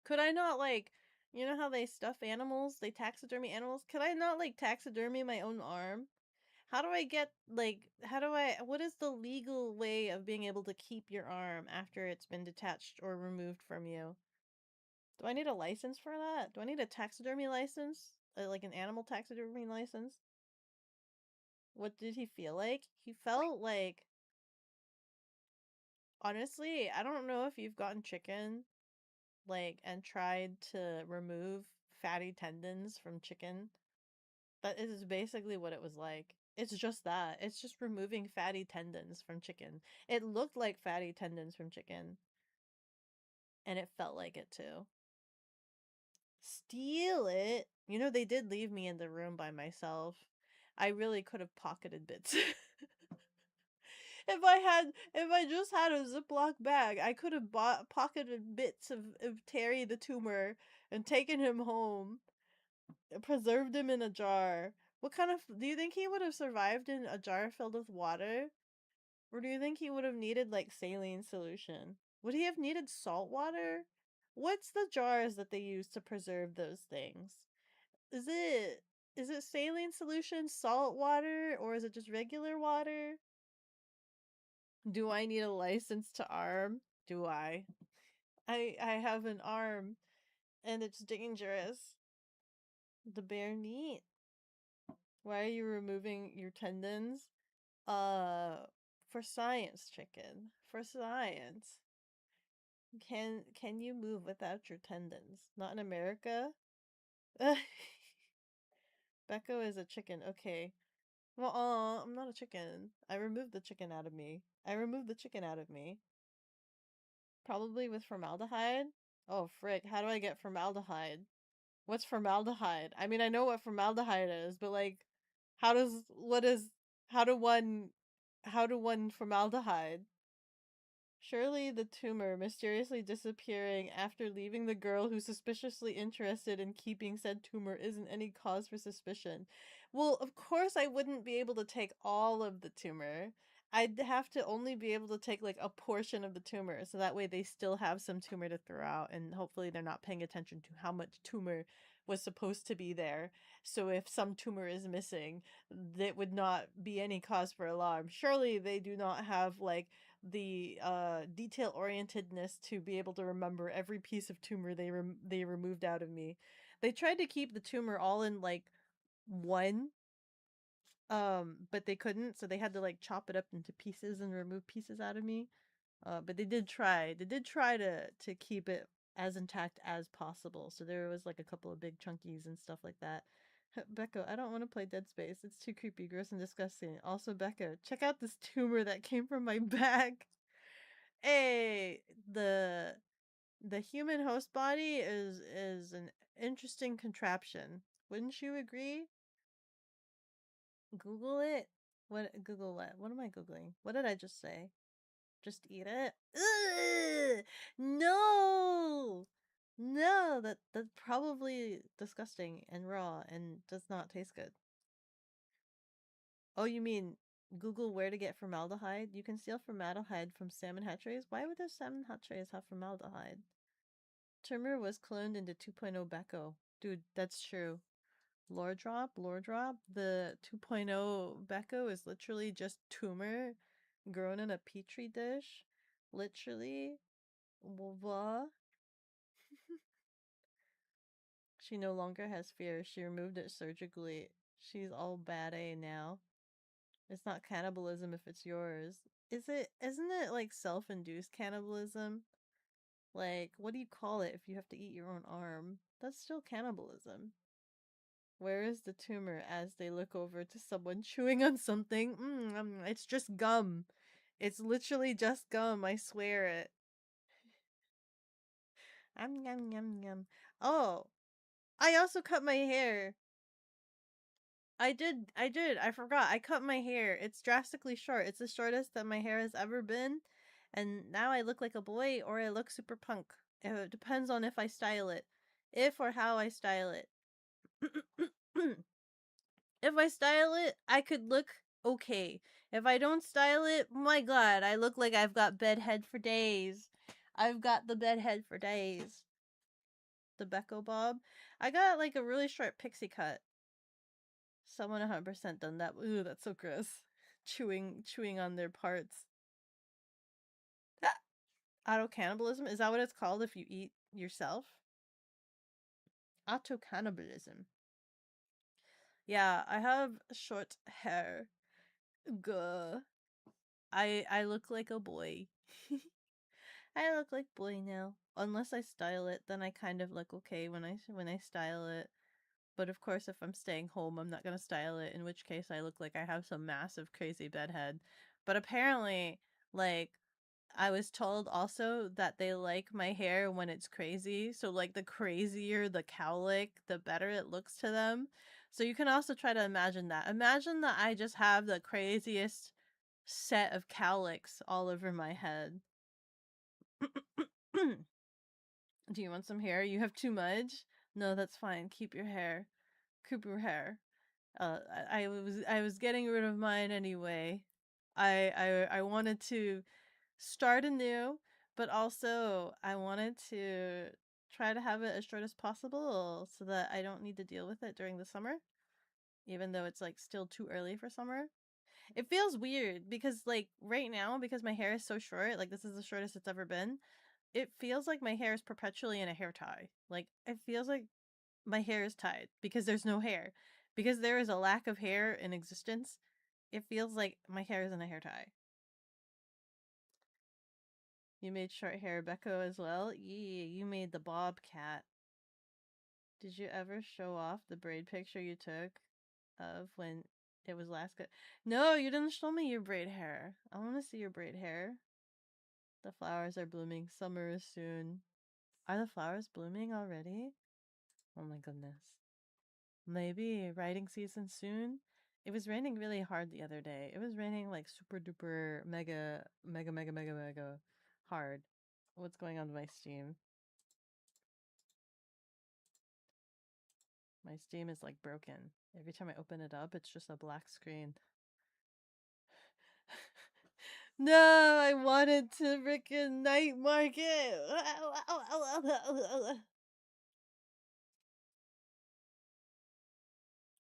Could I not like, you know how they stuff animals, they taxidermy animals? Could I not like taxidermy my own arm? How do I get like what is the legal way of being able to keep your arm after it's been detached or removed from you? Do I need a license for that? Do I need a taxidermy license? Like an animal taxidermy license? What did he feel like? He felt like, honestly, I don't know if you've gotten chicken, like, and tried to remove fatty tendons from chicken. That is basically what it was like. It's just that. It's just removing fatty tendons from chicken. It looked like fatty tendons from chicken, and it felt like it too. Steal it? You know, they did leave me in the room by myself. I really could have pocketed bits. If I just had a Ziploc bag, I could have bought pocketed bits of Terry the tumor and taken him home, preserved him in a jar. What kind of do you think he would have survived in a jar filled with water? Or do you think he would have needed like saline solution? Would he have needed salt water? What's the jars that they use to preserve those things? Is it is it saline solution, salt water, or is it just regular water? Do I need a license to arm? Do I? I have an arm and it's dangerous. The bare meat. Why are you removing your tendons? For science, chicken. For science. Can you move without your tendons? Not in America? Beko is a chicken. Okay. Well, I'm not a chicken. I removed the chicken out of me. I removed the chicken out of me. Probably with formaldehyde. Oh, frick. How do I get formaldehyde? What's formaldehyde? I mean, I know what formaldehyde is, but like, how does, what is, how do one, how do one formaldehyde? Surely the tumor mysteriously disappearing after leaving the girl who's suspiciously interested in keeping said tumor isn't any cause for suspicion. Well, of course I wouldn't be able to take all of the tumor. I'd have to only be able to take like a portion of the tumor, so that way they still have some tumor to throw out, and hopefully they're not paying attention to how much tumor was supposed to be there. So if some tumor is missing, that would not be any cause for alarm. Surely they do not have like the detail orientedness to be able to remember every piece of tumor they removed out of me. They tried to keep the tumor all in like one. But they couldn't, so they had to like chop it up into pieces and remove pieces out of me. But they did try. They did try to keep it as intact as possible. So there was like a couple of big chunkies and stuff like that. Beko, I don't want to play Dead Space. It's too creepy, gross, and disgusting. Also, Beko, check out this tumor that came from my back. Hey, the human host body is an interesting contraption. Wouldn't you agree? Google it. What Google what? What am I googling? What did I just say? Just eat it? Ugh! No! No, that's probably disgusting and raw and does not taste good. Oh, you mean Google where to get formaldehyde? You can steal formaldehyde from salmon hatcheries. Why would those salmon hatcheries have formaldehyde? Tumor was cloned into 2.0 Beko. Dude, that's true. Lore drop. The 2.0 Beko is literally just tumor grown in a petri dish. Literally. What? She no longer has fear. She removed it surgically. She's all bad A now. It's not cannibalism if it's yours. Is it? Isn't it like self-induced cannibalism? Like, what do you call it if you have to eat your own arm? That's still cannibalism. Where is the tumor as they look over to someone chewing on something? It's just gum. It's literally just gum, I swear it. Yum yum yum. Oh, I also cut my hair. I forgot. I cut my hair. It's drastically short. It's the shortest that my hair has ever been. And now I look like a boy or I look super punk. It depends on if I style it. If or how I style it. If I style it, I could look okay. If I don't style it, my god, I look like I've got bedhead for days. I've got the bedhead for days. The Beko Bob. I got like a really short pixie cut. Someone 100% done that. Ooh, that's so gross. Chewing on their parts. Auto cannibalism? Is that what it's called if you eat yourself? Auto cannibalism. Yeah, I have short hair. Gah. I look like a boy. I look like boy now. Unless I style it, then I kind of look okay when I style it. But of course, if I'm staying home, I'm not gonna style it. In which case, I look like I have some massive crazy bedhead. But apparently, like I was told also that they like my hair when it's crazy. So like the crazier the cowlick, the better it looks to them. So you can also try to imagine that. Imagine that I just have the craziest set of cowlicks all over my head. Do you want some hair? You have too much? No, that's fine. Keep your hair. Keep your hair. I was getting rid of mine anyway. I wanted to start anew, but also I wanted to try to have it as short as possible so that I don't need to deal with it during the summer, even though it's like still too early for summer. It feels weird because like right now, because my hair is so short, like this is the shortest it's ever been, it feels like my hair is perpetually in a hair tie. Like it feels like my hair is tied because there's no hair. Because there is a lack of hair in existence, it feels like my hair is in a hair tie. You made short hair Beko as well? Yeah, you made the bobcat. Did you ever show off the braid picture you took of when it was last cut? No, you didn't show me your braid hair. I want to see your braid hair. The flowers are blooming. Summer is soon. Are the flowers blooming already? Oh my goodness. Maybe writing season soon? It was raining really hard the other day. It was raining like super duper mega hard. What's going on with my Steam? My Steam is like broken. Every time I open it up, it's just a black screen. No, I wanted to frickin' night market.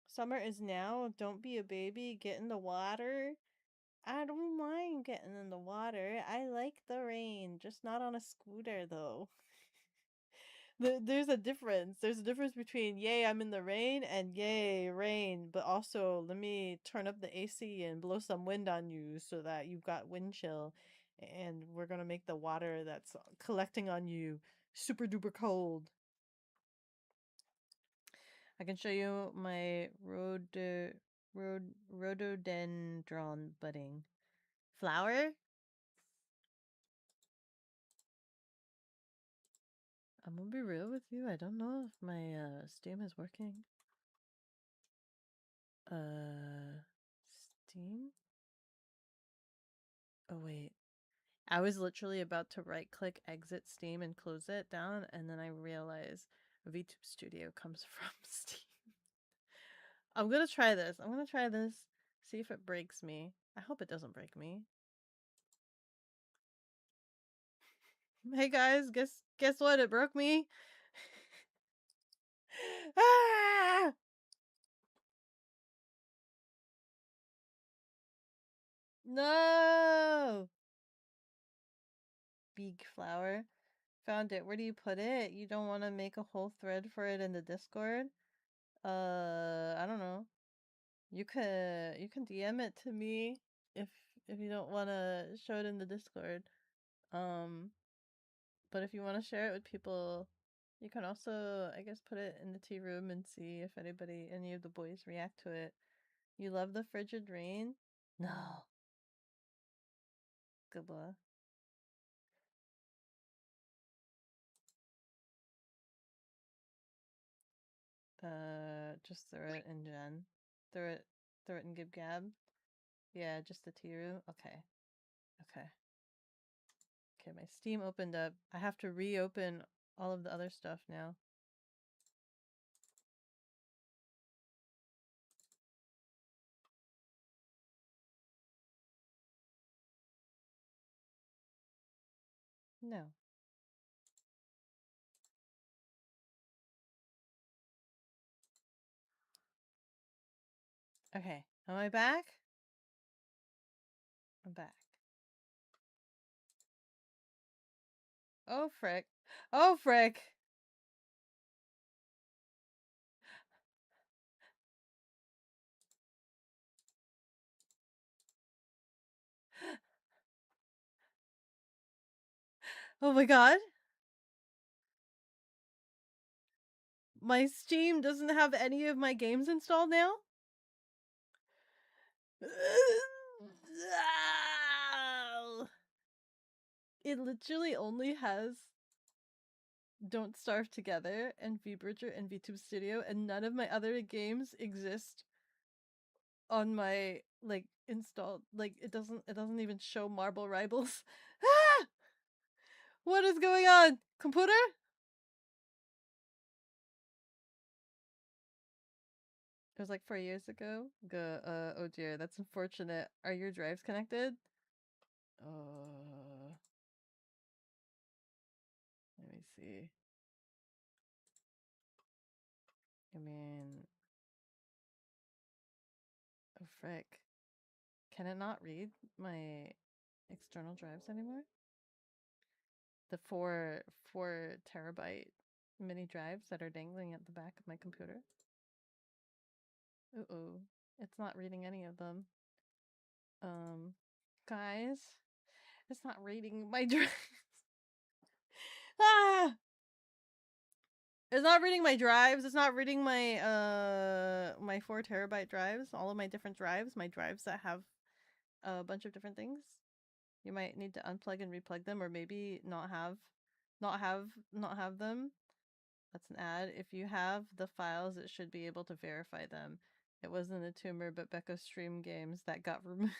Summer is now. Don't be a baby. Get in the water. I don't mind getting in the water. I like the rain, just not on a scooter though. There's a difference. There's a difference between yay, I'm in the rain and yay, rain, but also let me turn up the AC and blow some wind on you so that you've got wind chill. And we're gonna make the water that's collecting on you super duper cold. I can show you my rhododendron budding flower. I'm gonna be real with you. I don't know if my Steam is working. Steam? Oh wait. I was literally about to right click exit Steam and close it down, and then I realized VTube Studio comes from Steam. I'm gonna try this. I'm gonna try this. See if it breaks me. I hope it doesn't break me. Hey guys, guess what? It broke me. Ah! No! Big flower. Found it. Where do you put it? You don't want to make a whole thread for it in the Discord? I don't know. You can DM it to me if if you don't want to show it in the Discord. Um, but if you want to share it with people, you can also, I guess, put it in the tea room and see if any of the boys react to it. You love the frigid rain? No. Good luck. Just throw it in Gen. Throw it in Gib Gab. Yeah, just the tea room. Okay. Okay. Okay, my Steam opened up. I have to reopen all of the other stuff now. No. Okay. Am I back? I'm back. Oh, frick. Oh, frick. Oh my god. My Steam doesn't have any of my games installed now? It literally only has Don't Starve Together and VBridger and VTube Studio, and none of my other games exist on my like installed. Like it doesn't even show Marble Rivals. Ah! What is going on? Computer? It was like 4 years ago. Oh dear, that's unfortunate. Are your drives connected? Uh, let me see. I mean, oh frick. Can it not read my external drives anymore? The four terabyte mini drives that are dangling at the back of my computer. Uh-oh. It's not reading any of them. Guys, it's not reading my drives. Ah! It's not reading my drives. It's not reading my 4 terabyte drives, all of my different drives, my drives that have a bunch of different things. You might need to unplug and replug them, or maybe not have them. That's an ad. If you have the files, it should be able to verify them. It wasn't a tumor, but Beko stream games that got removed.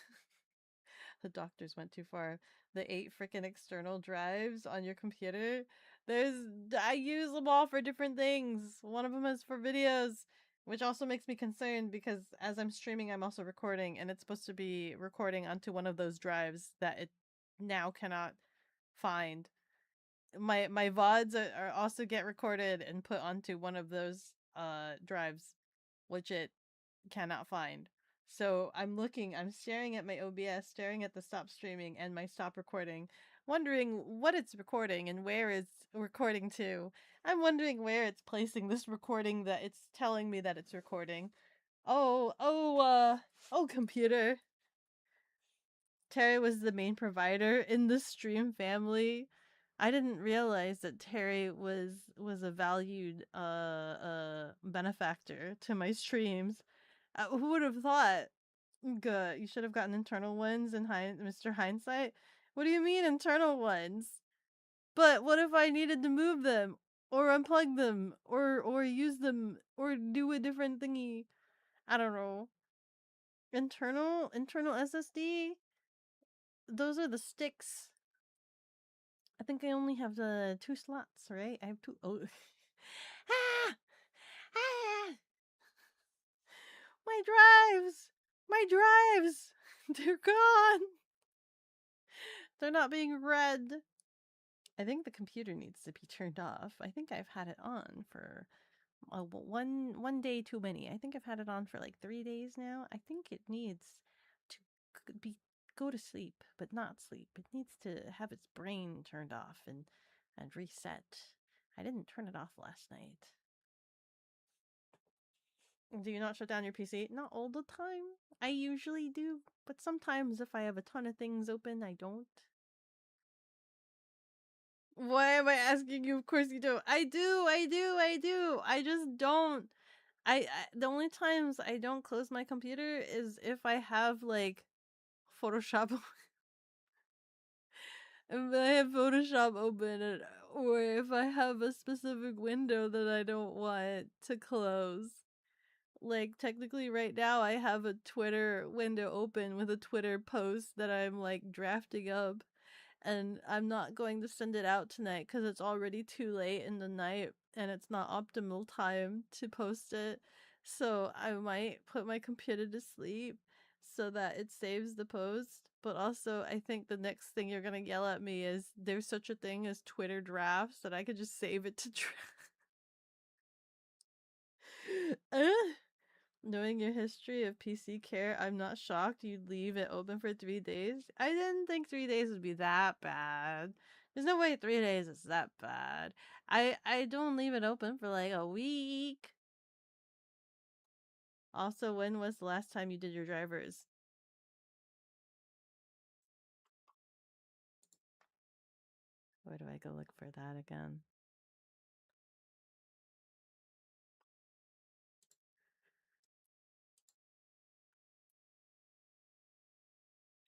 The doctors went too far. The 8 freaking external drives on your computer. I use them all for different things. One of them is for videos, which also makes me concerned because as I'm streaming, I'm also recording, and it's supposed to be recording onto one of those drives that it now cannot find. My VODs are also get recorded and put onto one of those drives, which it cannot find. So I'm staring at my OBS, staring at the stop streaming and my stop recording. wondering what it's recording and where it's recording to. I'm wondering where it's placing this recording that it's telling me that it's recording. Oh, computer. Terry was the main provider in the stream family. I didn't realize that Terry was a valued benefactor to my streams. Who would have thought? Good. You should have gotten internal ones in Mr. Hindsight. What do you mean internal ones? But what if I needed to move them or unplug them or use them or do a different thingy? I don't know. Internal SSD? Those are the sticks. I think I only have the 2 slots, right? I have 2. Oh. Ah! Ah! My drives! My drives! They're gone! They're not being read. I think the computer needs to be turned off. I think I've had it on for one day too many. I think I've had it on for like 3 days now. I think it needs to be go to sleep, but not sleep. It needs to have its brain turned off and reset. I didn't turn it off last night. Do you not shut down your PC? Not all the time. I usually do, but sometimes if I have a ton of things open, I don't. Why am I asking you? Of course you don't. I do. I just don't. I the only times I don't close my computer is if I have like Photoshop if I have Photoshop open or if I have a specific window that I don't want to close. Like technically right now I have a Twitter window open with a Twitter post that I'm like drafting up and I'm not going to send it out tonight because it's already too late in the night and it's not optimal time to post it. So I might put my computer to sleep so that it saves the post. But also, I think the next thing you're gonna yell at me is there's such a thing as Twitter drafts that I could just save it to draft. Knowing your history of PC care, I'm not shocked you'd leave it open for 3 days. I didn't think 3 days would be that bad. There's no way 3 days is that bad. I don't leave it open for like a week. Also, when was the last time you did your drivers? Where do I go look for that again?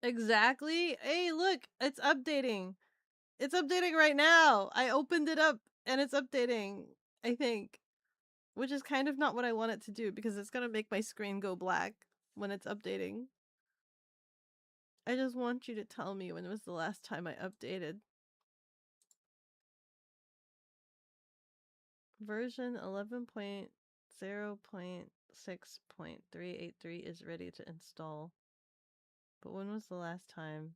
Exactly. Hey, look, it's updating. It's updating right now. I opened it up and it's updating, I think. Which is kind of not what I want it to do because it's gonna make my screen go black when it's updating. I just want you to tell me when was the last time I updated. Version 11.0.6.383 is ready to install. But when was the last time?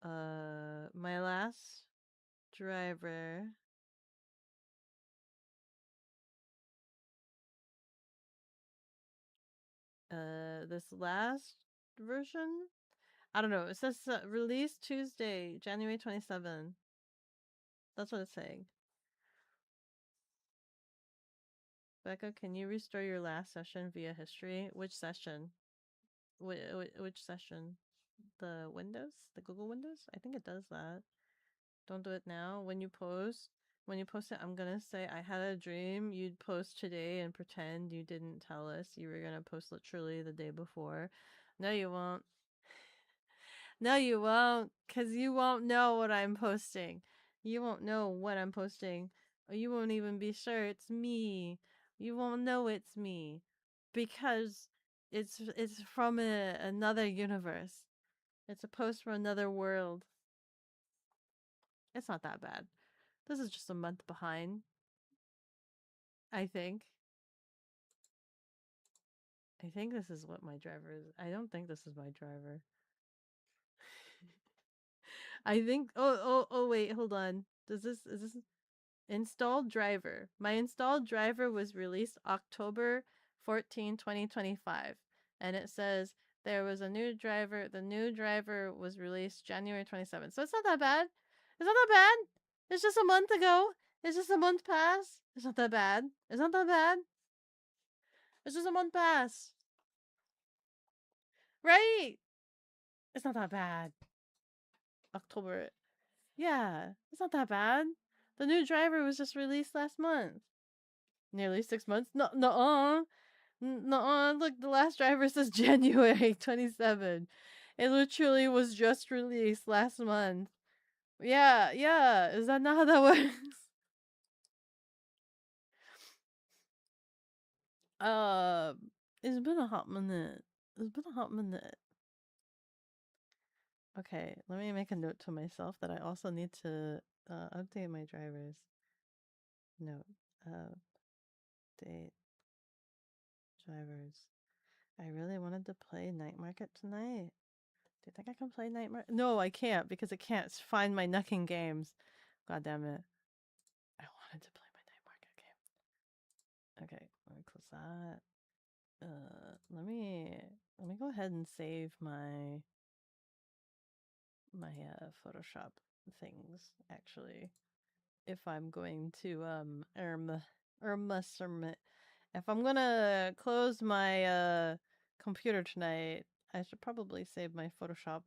My last driver. This last version? I don't know. It says release Tuesday, January 27. That's what it's saying. Becca, can you restore your last session via history? Which session? Which session? The Windows? The Google Windows? I think it does that. Don't do it now. When you post it, I'm gonna say I had a dream you'd post today and pretend you didn't tell us you were gonna post literally the day before. No, you won't. No, you won't, because you won't know what I'm posting. You won't know what I'm posting. Or you won't even be sure it's me. You won't know it's me. Because it's from another universe. It's a post from another world. It's not that bad. This is just a month behind, I think. I think this is what my driver is. I don't think this is my driver. I think oh wait, hold on. Is this installed driver? My installed driver was released October 14, 2025. And it says There was a new driver. The new driver was released January 27th. So it's not that bad. It's not that bad. It's just a month ago. It's just a month past. It's not that bad. It's not that bad. It's just a month past. Right? It's not that bad. October. Yeah, it's not that bad. The new driver was just released last month. Nearly 6 months? No, no, no. Look, the last driver says January 27. It literally was just released last month. Yeah, yeah. Is that not how that works? Uh, it's been a hot minute. It's been a hot minute. Okay, let me make a note to myself that I also need to update my drivers. Note, update drivers. I really wanted to play Night Market tonight. Do you think I can play Night Market? No, I can't because I can't find my Nucking games. God damn it. I wanted to play my Night Market game. Okay, let me close that. Let me go ahead and save my Photoshop things actually. If I'm going to if I'm gonna close my computer tonight, I should probably save my Photoshop.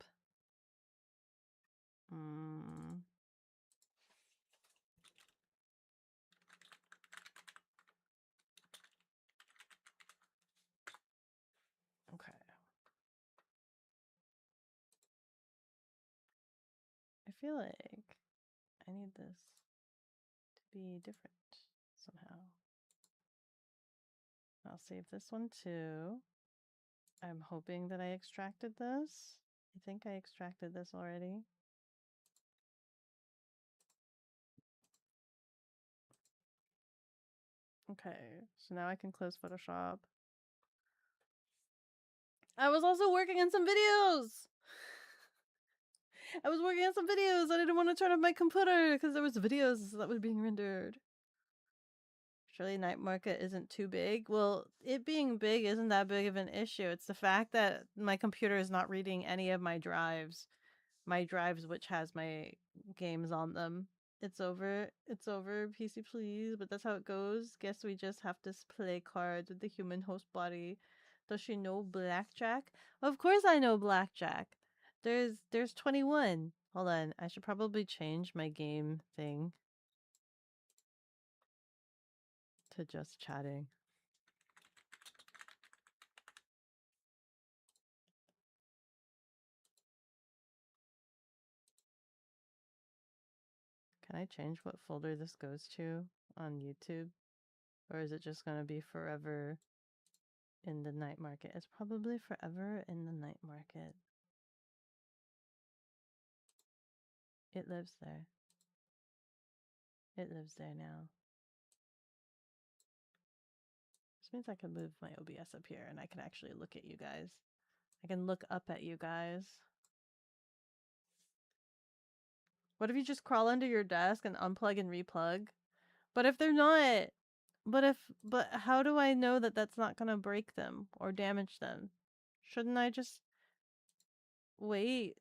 Okay. I feel like I need this to be different somehow. I'll save this one too. I'm hoping that I extracted this. I think I extracted this already. Okay, so now I can close Photoshop. I was also working on some videos! I was working on some videos. I didn't want to turn off my computer because there was videos that was being rendered. Surely Night Market isn't too big. Well, it being big isn't that big of an issue. It's the fact that my computer is not reading any of my drives. My drives which has my games on them. It's over. It's over, PC please. But that's how it goes. Guess we just have to play cards with the human host body. Does she know blackjack? Of course I know blackjack. There's 21. Hold on. I should probably change my game thing to just chatting. Can I change what folder this goes to on YouTube? Or is it just going to be forever in the Night Market? It's probably forever in the Night Market. It lives there. It lives there now. This means I can move my OBS up here and I can actually look at you guys. I can look up at you guys. What if you just crawl under your desk and unplug and replug? But if they're not, but how do I know that that's not gonna break them or damage them? Shouldn't I just wait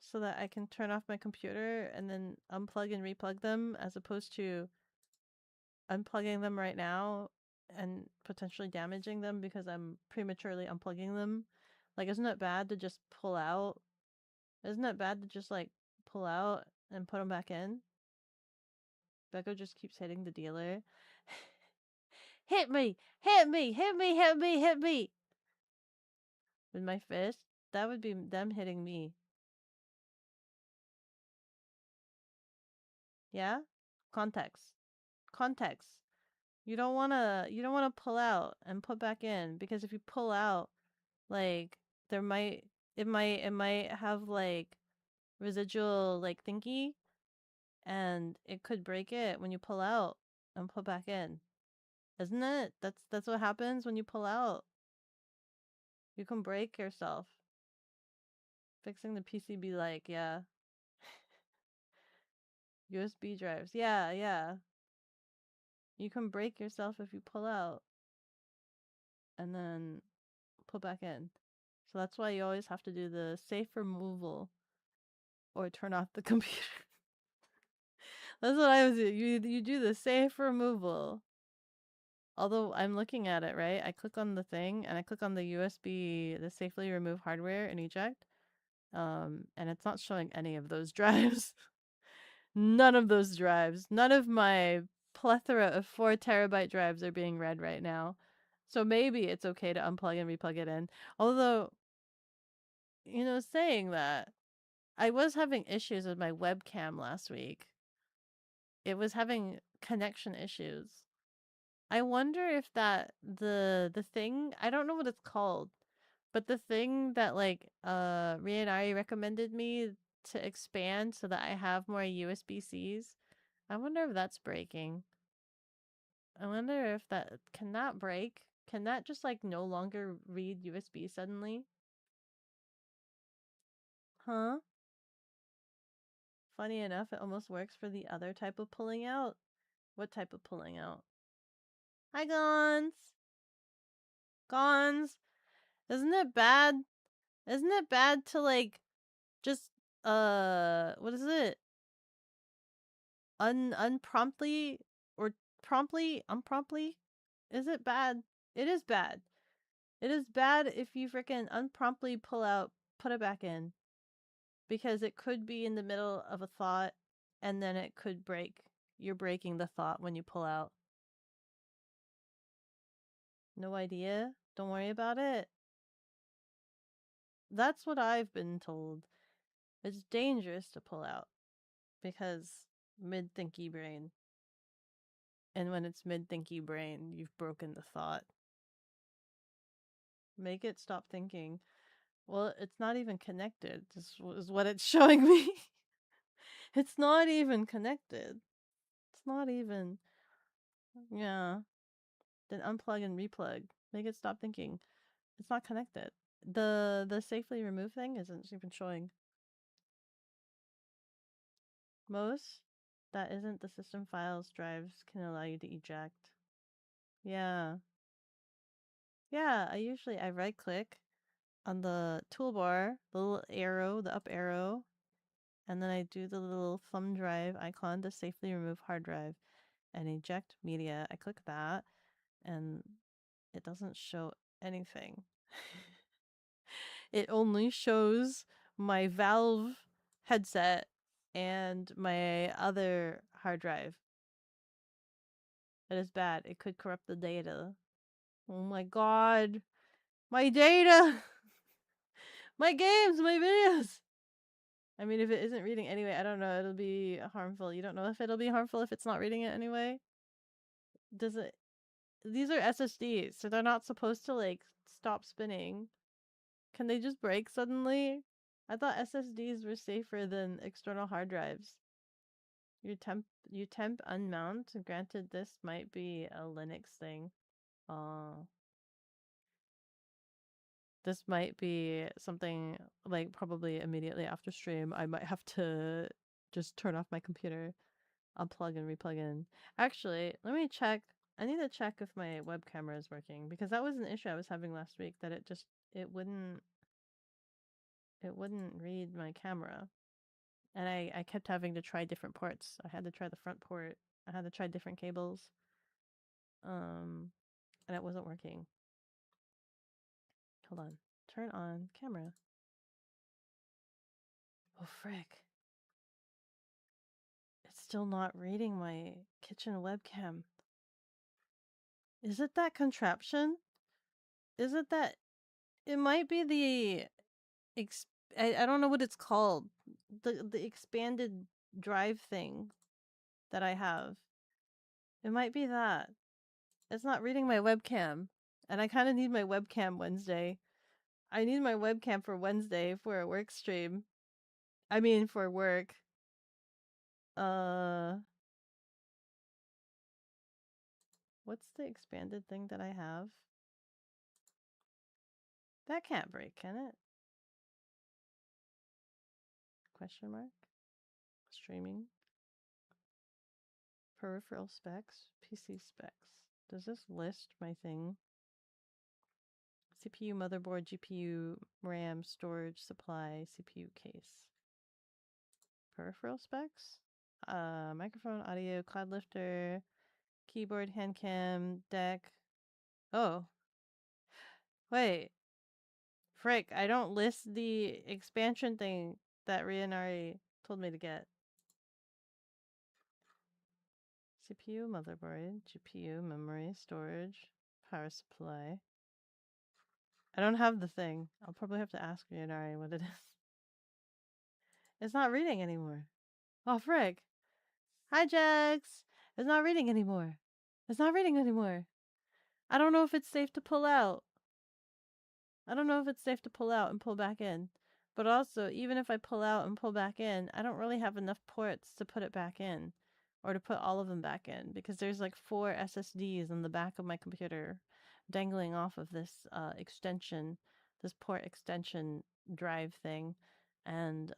so that I can turn off my computer and then unplug and replug them as opposed to unplugging them right now and potentially damaging them because I'm prematurely unplugging them? Like, isn't it bad to just pull out? Isn't it bad to just like pull out and put them back in? Beko just keeps hitting the dealer. Hit me! Hit me! Hit me! Hit me! Hit me! With my fist? That would be them hitting me. Yeah? Context. Context. You don't wanna pull out and put back in because if you pull out, like it might have like residual like thingy and it could break it when you pull out and put back in. Isn't it? That's what happens when you pull out. You can break yourself. Fixing the PCB like, yeah. USB drives. Yeah, yeah. You can break yourself if you pull out and then put back in. So that's why you always have to do the safe removal or turn off the computer. That's what I was doing. You do the safe removal. Although I'm looking at it, right? I click on the thing and I click on the USB, the safely remove hardware and eject. And it's not showing any of those drives. None of those drives. None of my plethora of 4 terabyte drives are being read right now. So maybe it's okay to unplug and replug it in. Although, saying that, I was having issues with my webcam last week. It was having connection issues. I wonder if that the thing, I don't know what it's called, but the thing that like Rihanna recommended me to expand so that I have more USB-Cs. I wonder if that's breaking. I wonder if can that break? Can that just like no longer read USB suddenly? Huh? Funny enough, it almost works for the other type of pulling out. What type of pulling out? Hi, Gons. Gons. Isn't it bad? Isn't it bad to like just what is it? Unpromptly or promptly unpromptly? Is it bad? It is bad. It is bad if you freaking unpromptly pull out, put it back in. Because it could be in the middle of a thought and then it could break. You're breaking the thought when you pull out. No idea? Don't worry about it. That's what I've been told. It's dangerous to pull out because mid-thinky brain. And when it's mid-thinky brain, you've broken the thought. Make it stop thinking. Well, it's not even connected. This is what it's showing me. It's not even connected. It's not even. Yeah. Then unplug and replug. Make it stop thinking. It's not connected. The safely remove thing isn't even showing. Most that isn't the system files drives can allow you to eject. Yeah. Yeah, I right click on the toolbar, the little arrow, the up arrow, and then I do the little thumb drive icon to safely remove hard drive and eject media. I click that and it doesn't show anything. It only shows my Valve headset and my other hard drive. It is bad. It could corrupt the data. Oh my god. My data! My games, my videos! I mean, if it isn't reading anyway, I don't know. It'll be harmful. You don't know if it'll be harmful if it's not reading it anyway? Does it? These are SSDs, so they're not supposed to, like, stop spinning. Can they just break suddenly? I thought SSDs were safer than external hard drives. You temp unmount. Granted, this might be a Linux thing. This might be something like probably immediately after stream. I might have to just turn off my computer, unplug and replug in. Actually, let me check. I need to check if my web camera is working because that was an issue I was having last week that it wouldn't read my camera. And I kept having to try different ports. I had to try the front port. I had to try different cables. And it wasn't working. Hold on. Turn on camera. Oh frick. It's still not reading my kitchen webcam. Is it that contraption? Is it that it might be the I don't know what it's called. The expanded drive thing that I have. It might be that. It's not reading my webcam. And I kind of need my webcam Wednesday. I need my webcam for Wednesday for a work stream. I mean for work. What's the expanded thing that I have? That can't break, can it? Question mark? Streaming. Peripheral specs. PC specs. Does this list my thing? CPU, motherboard, GPU, RAM, storage, supply, CPU case. Peripheral specs? Microphone, audio, cloud lifter, keyboard, hand cam, deck. Oh, wait. Frick, I don't list the expansion thing that Rianari told me to get. CPU, motherboard, GPU, memory, storage, power supply. I don't have the thing. I'll probably have to ask Rianari what it is. It's not reading anymore. Oh, frick. Hi, Jax. It's not reading anymore. It's not reading anymore. I don't know if it's safe to pull out. I don't know if it's safe to pull out and pull back in. But also, even if I pull out and pull back in, I don't really have enough ports to put it back in. Or to put all of them back in. Because there's like 4 SSDs in the back of my computer dangling off of this extension. This port extension drive thing. And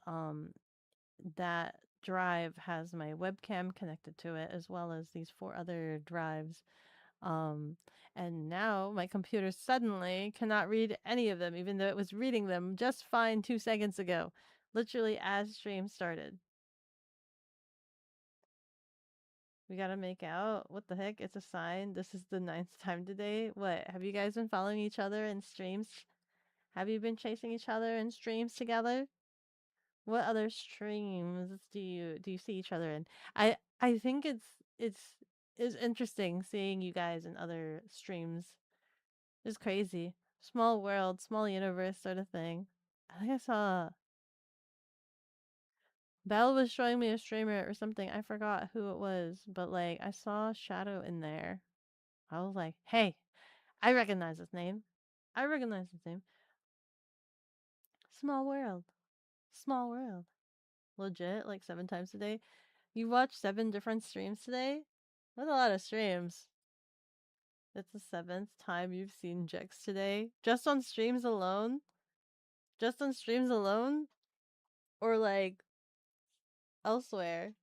that drive has my webcam connected to it, as well as these 4 other drives. Um, and now my computer suddenly cannot read any of them, even though it was reading them just fine 2 seconds ago, literally as stream started. We gotta make out. What the heck? It's a sign. This is the 9th time today. What? Have you guys been following each other in streams? Have you been chasing each other in streams together? What other streams do you see each other in? I think it's interesting seeing you guys in other streams. It's crazy. Small world, small universe sort of thing. I think I saw Belle was showing me a streamer or something. I forgot who it was, but like I saw Shadow in there. I was like, "Hey, I recognize his name. I recognize his name." Small world. Small world. Legit, like 7 times a day. You watched 7 different streams today? That's a lot of streams. It's the 7th time you've seen Jex today. Just on streams alone? Just on streams alone? Or like elsewhere?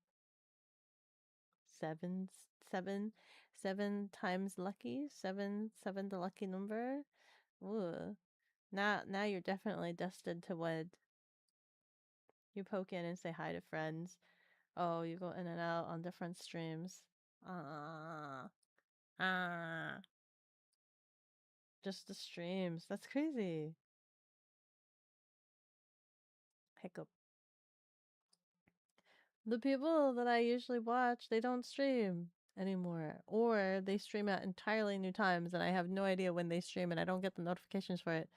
7, 7, 7 times lucky? 7 the lucky number? Ooh. Now you're definitely destined to wed. You poke in and say hi to friends. Oh, you go in and out on different streams. Ah. Ah. Just the streams. That's crazy. Hiccup. The people that I usually watch, they don't stream anymore. Or they stream at entirely new times and I have no idea when they stream and I don't get the notifications for it.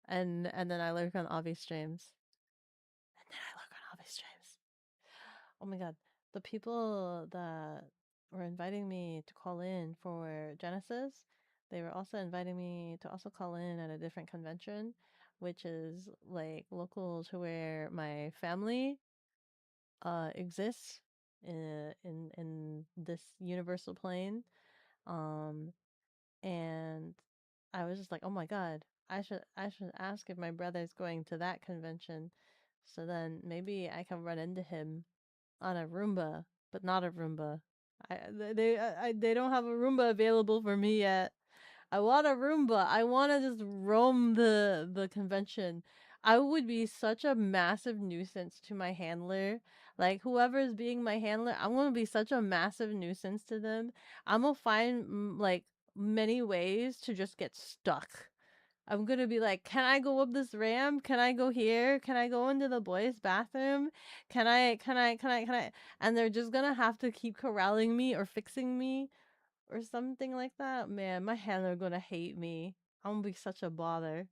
And then I lurk on Avi streams. And then I lurk on Avi streams. Oh my god. The people that were inviting me to call in for Genesis, they were also inviting me to also call in at a different convention, which is like local to where my family exists in this universal plane. Um and I was just like, "Oh my god, I should ask if my brother's going to that convention so then maybe I can run into him on a Roomba, but not a Roomba. They don't have a Roomba available for me yet. I want a Roomba. I want to just roam the convention. I would be such a massive nuisance to my handler. Like whoever is being my handler, I'm gonna be such a massive nuisance to them. I'm gonna find like many ways to just get stuck. I'm gonna be like, can I go up this ramp? Can I go here? Can I go into the boys' bathroom? Can I? And they're just gonna have to keep corralling me or fixing me or something like that. Man, my handler gonna hate me. I'm gonna be such a bother.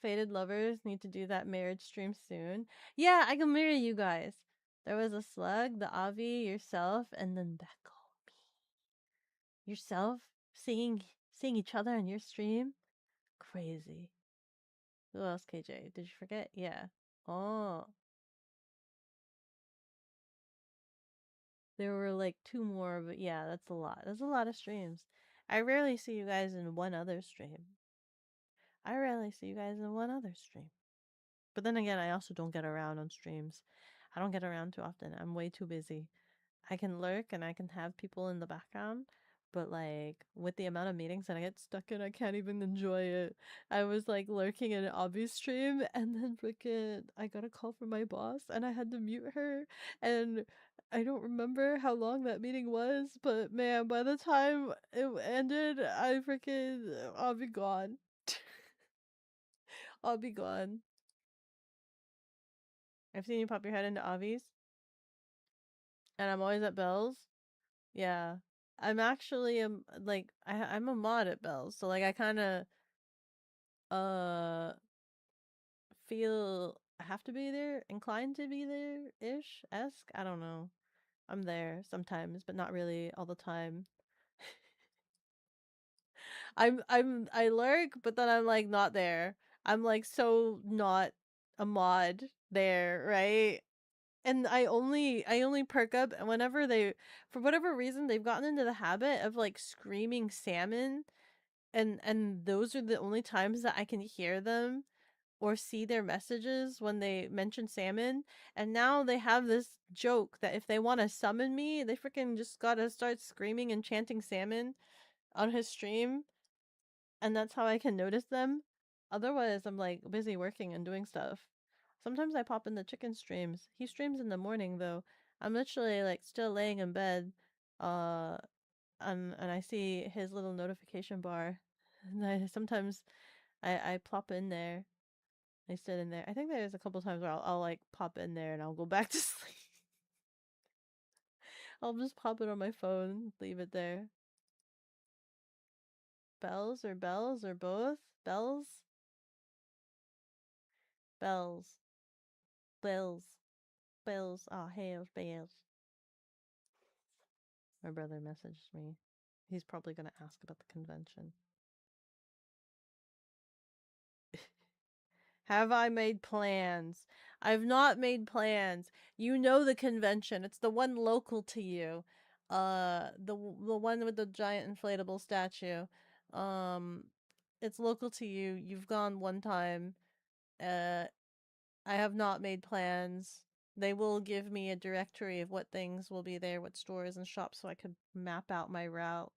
Fated lovers need to do that marriage stream soon. Yeah, I can marry you guys. There was a slug, the Avi, yourself, and then Beko. Me. Yourself seeing each other on your stream? Crazy. Who else, KJ? Did you forget? Yeah. Oh, there were like 2 more, but yeah, that's a lot. That's a lot of streams. I rarely see you guys in one other stream. I rarely see you guys in one other stream. But then again, I also don't get around on streams. I don't get around too often. I'm way too busy. I can lurk and I can have people in the background, but like with the amount of meetings that I get stuck in, I can't even enjoy it. I was like lurking in an obvious stream, and then freaking I got a call from my boss, and I had to mute her, and I don't remember how long that meeting was, but man, by the time it ended, I'll be gone. I'll be gone. I've seen you pop your head into Avi's, and I'm always at Bell's. Yeah. I'm actually like I'm a mod at Bell's, so like I kind of uh feel I have to be there, inclined to be there ish, esque. I don't know. I'm there sometimes, but not really all the time. I lurk, but then I'm like not there. I'm like so not a mod there, right? And I only perk up whenever they, for whatever reason, they've gotten into the habit of like screaming salmon, and those are the only times that I can hear them or see their messages when they mention salmon. And now they have this joke that if they want to summon me, they freaking just gotta start screaming and chanting salmon on his stream, and that's how I can notice them. Otherwise, I'm like busy working and doing stuff. Sometimes I pop in the chicken streams. He streams in the morning though. I'm literally like still laying in bed, uh, and I see his little notification bar, and I sometimes I plop in there. I sit in there. I think there's a couple times where I'll like pop in there and I'll go back to sleep. I'll just pop it on my phone, leave it there. Bells or both? Bells? Bells. Bells. Bells. Oh, hail, bells. My brother messaged me. He's probably going to ask about the convention. Have I made plans? I've not made plans. You know the convention. It's the one local to you. The one with the giant inflatable statue. Um, it's local to you. You've gone one time. Uh, I have not made plans. They will give me a directory of what things will be there, what stores and shops, so I could map out my route.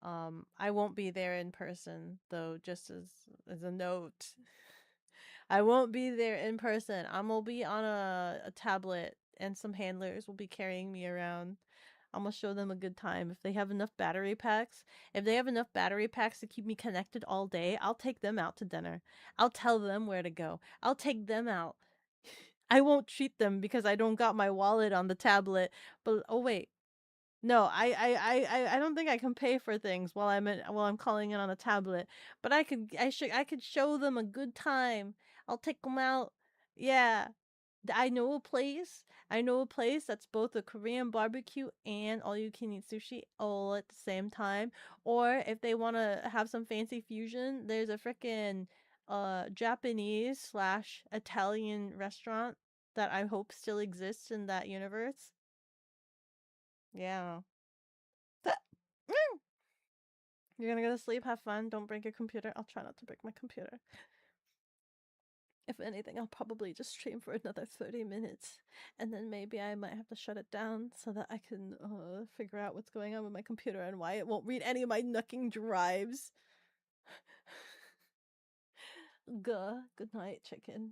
I won't be there in person though, just as a note. I won't be there in person. I'm gonna be on a tablet, and some handlers will be carrying me around. I'm gonna show them a good time. If they have enough battery packs, if they have enough battery packs to keep me connected all day, I'll take them out to dinner. I'll tell them where to go. I'll take them out. I won't treat them because I don't got my wallet on the tablet. But oh wait, no, I don't think I can pay for things while I'm calling in on a tablet. But I could show them a good time. I'll take them out. Yeah, I know a place. I know a place that's both a Korean barbecue and all you can eat sushi all at the same time. Or if they want to have some fancy fusion, there's a freaking Japanese slash Italian restaurant that I hope still exists in that universe. Yeah. You're gonna go to sleep, have fun, don't break your computer. I'll try not to break my computer. If anything, I'll probably just stream for another 30 minutes. And then maybe I might have to shut it down so that I can figure out what's going on with my computer and why it won't read any of my knucking drives. Guh. Good night, chicken.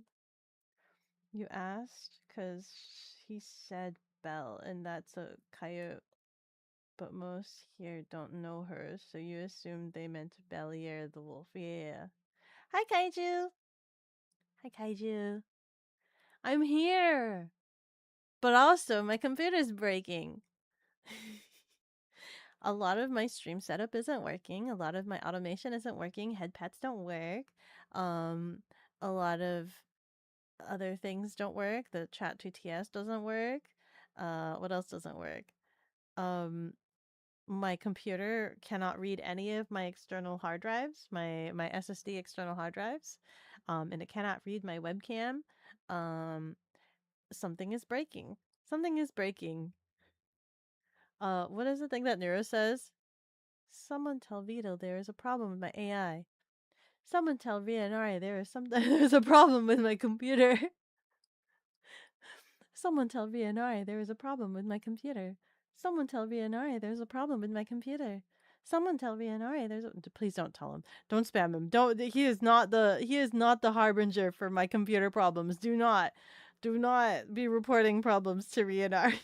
You asked? Because he said Belle, and that's a coyote. But most here don't know her, so you assumed they meant Bellier the wolf. Yeah. Hi, Kaiju! Hi, Kaiju. I'm here! But also, my computer's breaking. A lot of my stream setup isn't working. A lot of my automation isn't working. Headpads don't work. Um, a lot of other things don't work. The chat 2TS doesn't work. What else doesn't work? My computer cannot read any of my external hard drives, my SSD external hard drives, and it cannot read my webcam. Um, something is breaking. Something is breaking. What is the thing that Neuro says? Someone tell Vito there is a problem with my AI. Someone tell Rianari there is there's a problem with my computer. Someone tell Rianari there is a problem with my computer. Someone tell Rianari there's a problem with my computer. Someone tell Rianari there's a... Please don't tell him. Don't spam him. Don't. He is not the harbinger for my computer problems. Do not be reporting problems to Rianari.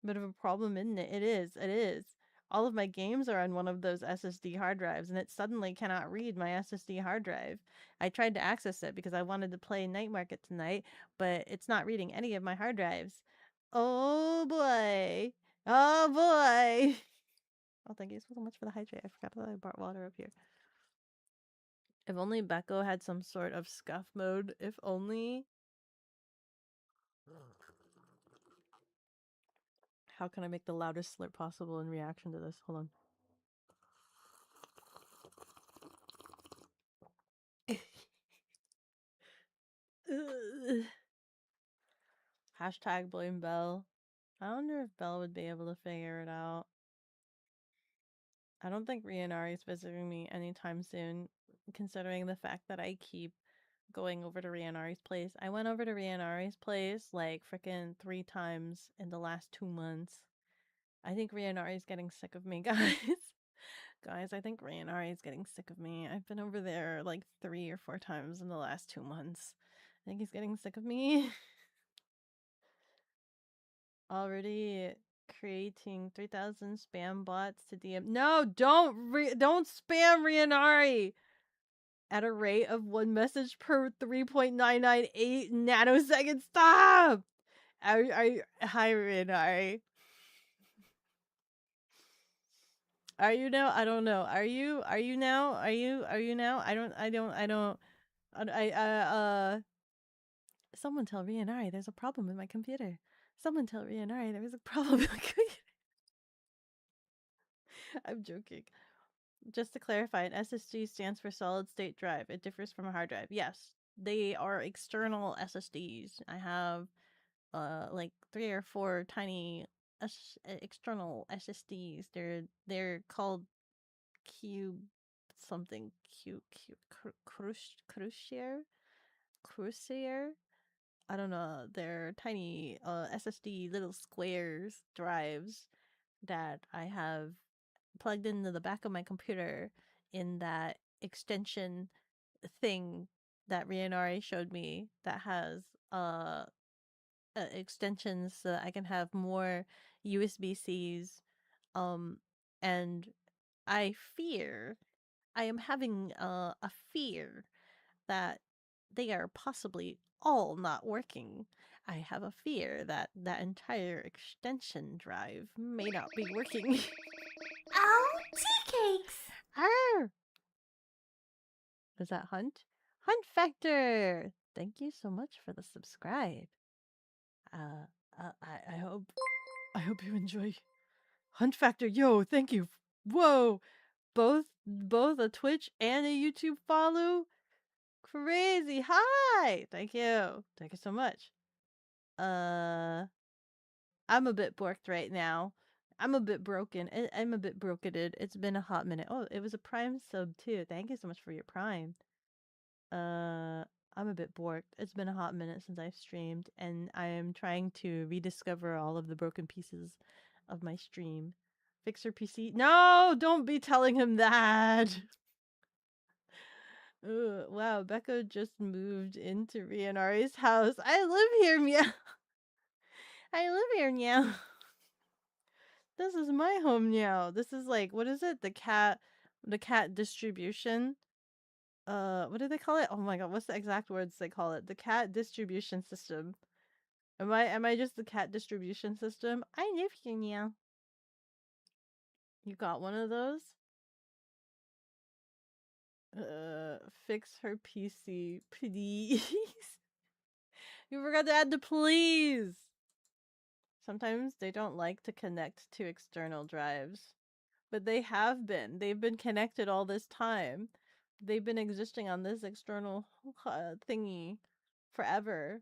Bit of a problem, isn't it? It is. It is. All of my games are on one of those SSD hard drives, and it suddenly cannot read my SSD hard drive. I tried to access it because I wanted to play Night Market tonight, but it's not reading any of my hard drives. Oh boy. Oh boy. Oh, thank you so much for the hydrate. I forgot that I brought water up here. If only Beko had some sort of scuff mode. If only. How can I make the loudest slurp possible in reaction to this? Hold on. Hashtag blame Belle. I wonder if Belle would be able to figure it out. I don't think Rianari is visiting me anytime soon, considering the fact that I keep going over to Rianari's place. I went over to Rianari's place like freaking 3 times in the last 2 months. I think Rianari's getting sick of me, guys. Guys, I think Rianari is getting sick of me. I've been over there like 3 or 4 times in the last 2 months. I think he's getting sick of me. Already creating 3,000 spam bots to DM. No, don't spam Rianari at a rate of 1 message per 3.998 nanoseconds. Stop! Hi, Rianari. Are you now? I don't know. Are you now? Are you now? Someone tell Rianari there's a problem with my computer. Someone tell Rianari there is a problem with my computer. I'm joking. Just to clarify, an SSD stands for solid state drive. It differs from a hard drive. Yes, they are external SSDs. I have like 3 or 4 tiny external SSDs. They're called cube something crucier. I don't know. They're tiny SSD little squares drives that I have plugged into the back of my computer in that extension thing that Rianari showed me that has extensions so that I can have more USB-Cs. And I am having a fear that they are possibly all not working. I have a fear that that entire extension drive may not be working. Oh, tea cakes! Arr! Was that Hunt? Hunt Factor! Thank you so much for the subscribe. I hope you enjoy Hunt Factor. Yo, thank you. Whoa, both a Twitch and a YouTube follow. Crazy. Hi. Thank you so much. I'm a bit borked right now. I'm a bit broken. I'm a bit broketed. It's been a hot minute. Oh, it was a Prime sub too. Thank you so much for your Prime. I'm a bit borked. It's been a hot minute since I've streamed, and I am trying to rediscover all of the broken pieces of my stream. Fix your PC. No, don't be telling him that. Wow, Beko just moved into Rianari's house. I live here, meow. I live here, meow. This is my home now. This is like, what is it? The cat distribution. What do they call it? Oh my god, what's the exact words they call it? The cat distribution system. Am I just the cat distribution system? I live here now. You got one of those? Fix her PC, please. You forgot to add the please. Sometimes they don't like to connect to external drives. But they have been. They've been connected all this time. They've been existing on this external thingy forever.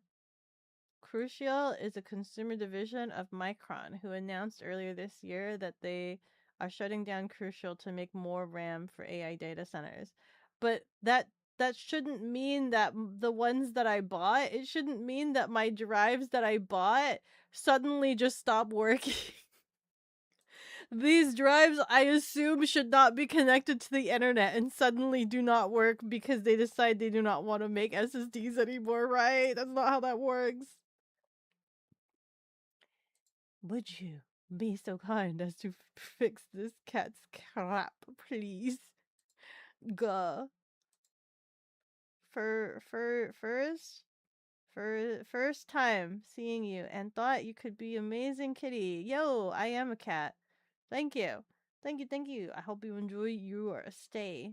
Crucial is a consumer division of Micron, who announced earlier this year that they are shutting down Crucial to make more RAM for AI data centers. But that that shouldn't mean that the ones that I bought, it shouldn't mean that my drives that I bought suddenly just stop working. These drives, I assume, should not be connected to the internet and suddenly do not work because they decide they do not want to make SSDs anymore, right? That's not how that works. Would you be so kind as to fix this cat's crap, please? Gah. First time seeing you and thought you could be amazing kitty. Yo, I am a cat. Thank you. Thank you. I hope you enjoy your stay.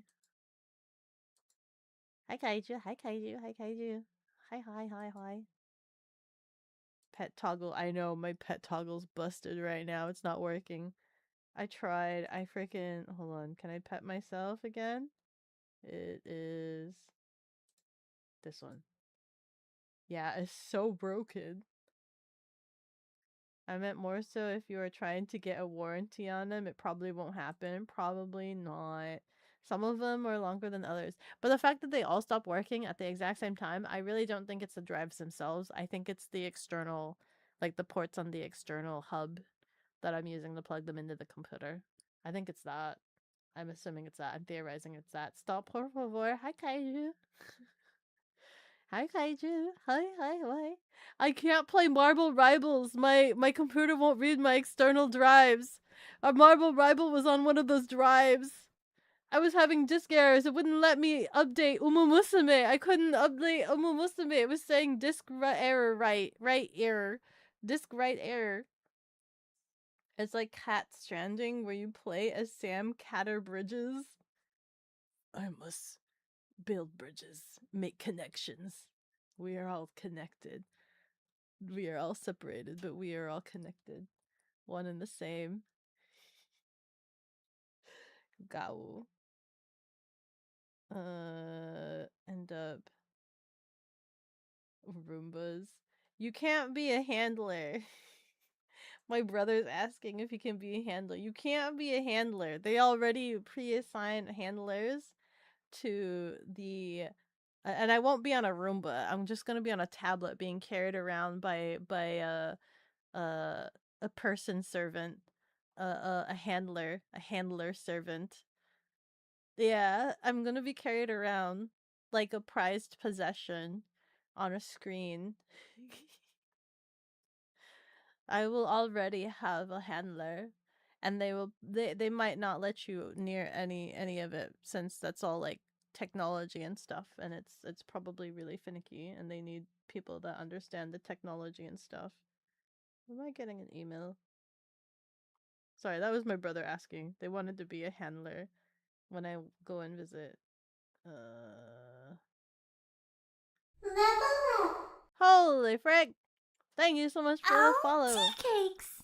Hi Kaiju, hi Kaiju, hi Kaiju. Hi. Pet toggle, I know, my pet toggle's busted right now. It's not working. I tried. I freaking hold on. Can I pet myself again? It is this one. Yeah, it's so broken. I meant more so if you are trying to get a warranty on them, it probably won't happen. Probably not. Some of them are longer than others. But the fact that they all stop working at the exact same time, I really don't think it's the drives themselves. I think it's the external, like the ports on the external hub that I'm using to plug them into the computer. I think it's that. I'm assuming it's that. I'm theorizing it's that. Stop, por favor. Hi, Kaiju. Hi, Kaiju. Hi. I can't play Marble Rivals. My computer won't read my external drives. A Marble Rival was on one of those drives. I was having disk errors. It wouldn't let me update Umumusume. I couldn't update Umumusume. It was saying disk error right error. Disk right error. It's like Cat Stranding where you play as Sam Catter Bridges. I must build bridges, make connections. We are all connected. We are all separated, but we are all connected. One and the same. Gao. End up Roombas. You can't be a handler. My brother's asking if he can be a handler. You can't be a handler. They already pre-assign handlers to the and I won't be on a Roomba. I'm just gonna be on a tablet being carried around by a person servant, a handler servant. Yeah, I'm gonna be carried around like a prized possession on a screen. I will already have a handler, and they might not let you near any of it since that's all like technology and stuff, and it's probably really finicky, and they need people that understand the technology and stuff. Am I getting an email? Sorry, that was my brother asking. They wanted to be a handler when I go and visit. Level up. Holy frick! Thank you so much for the Oh, follow. tea cakes.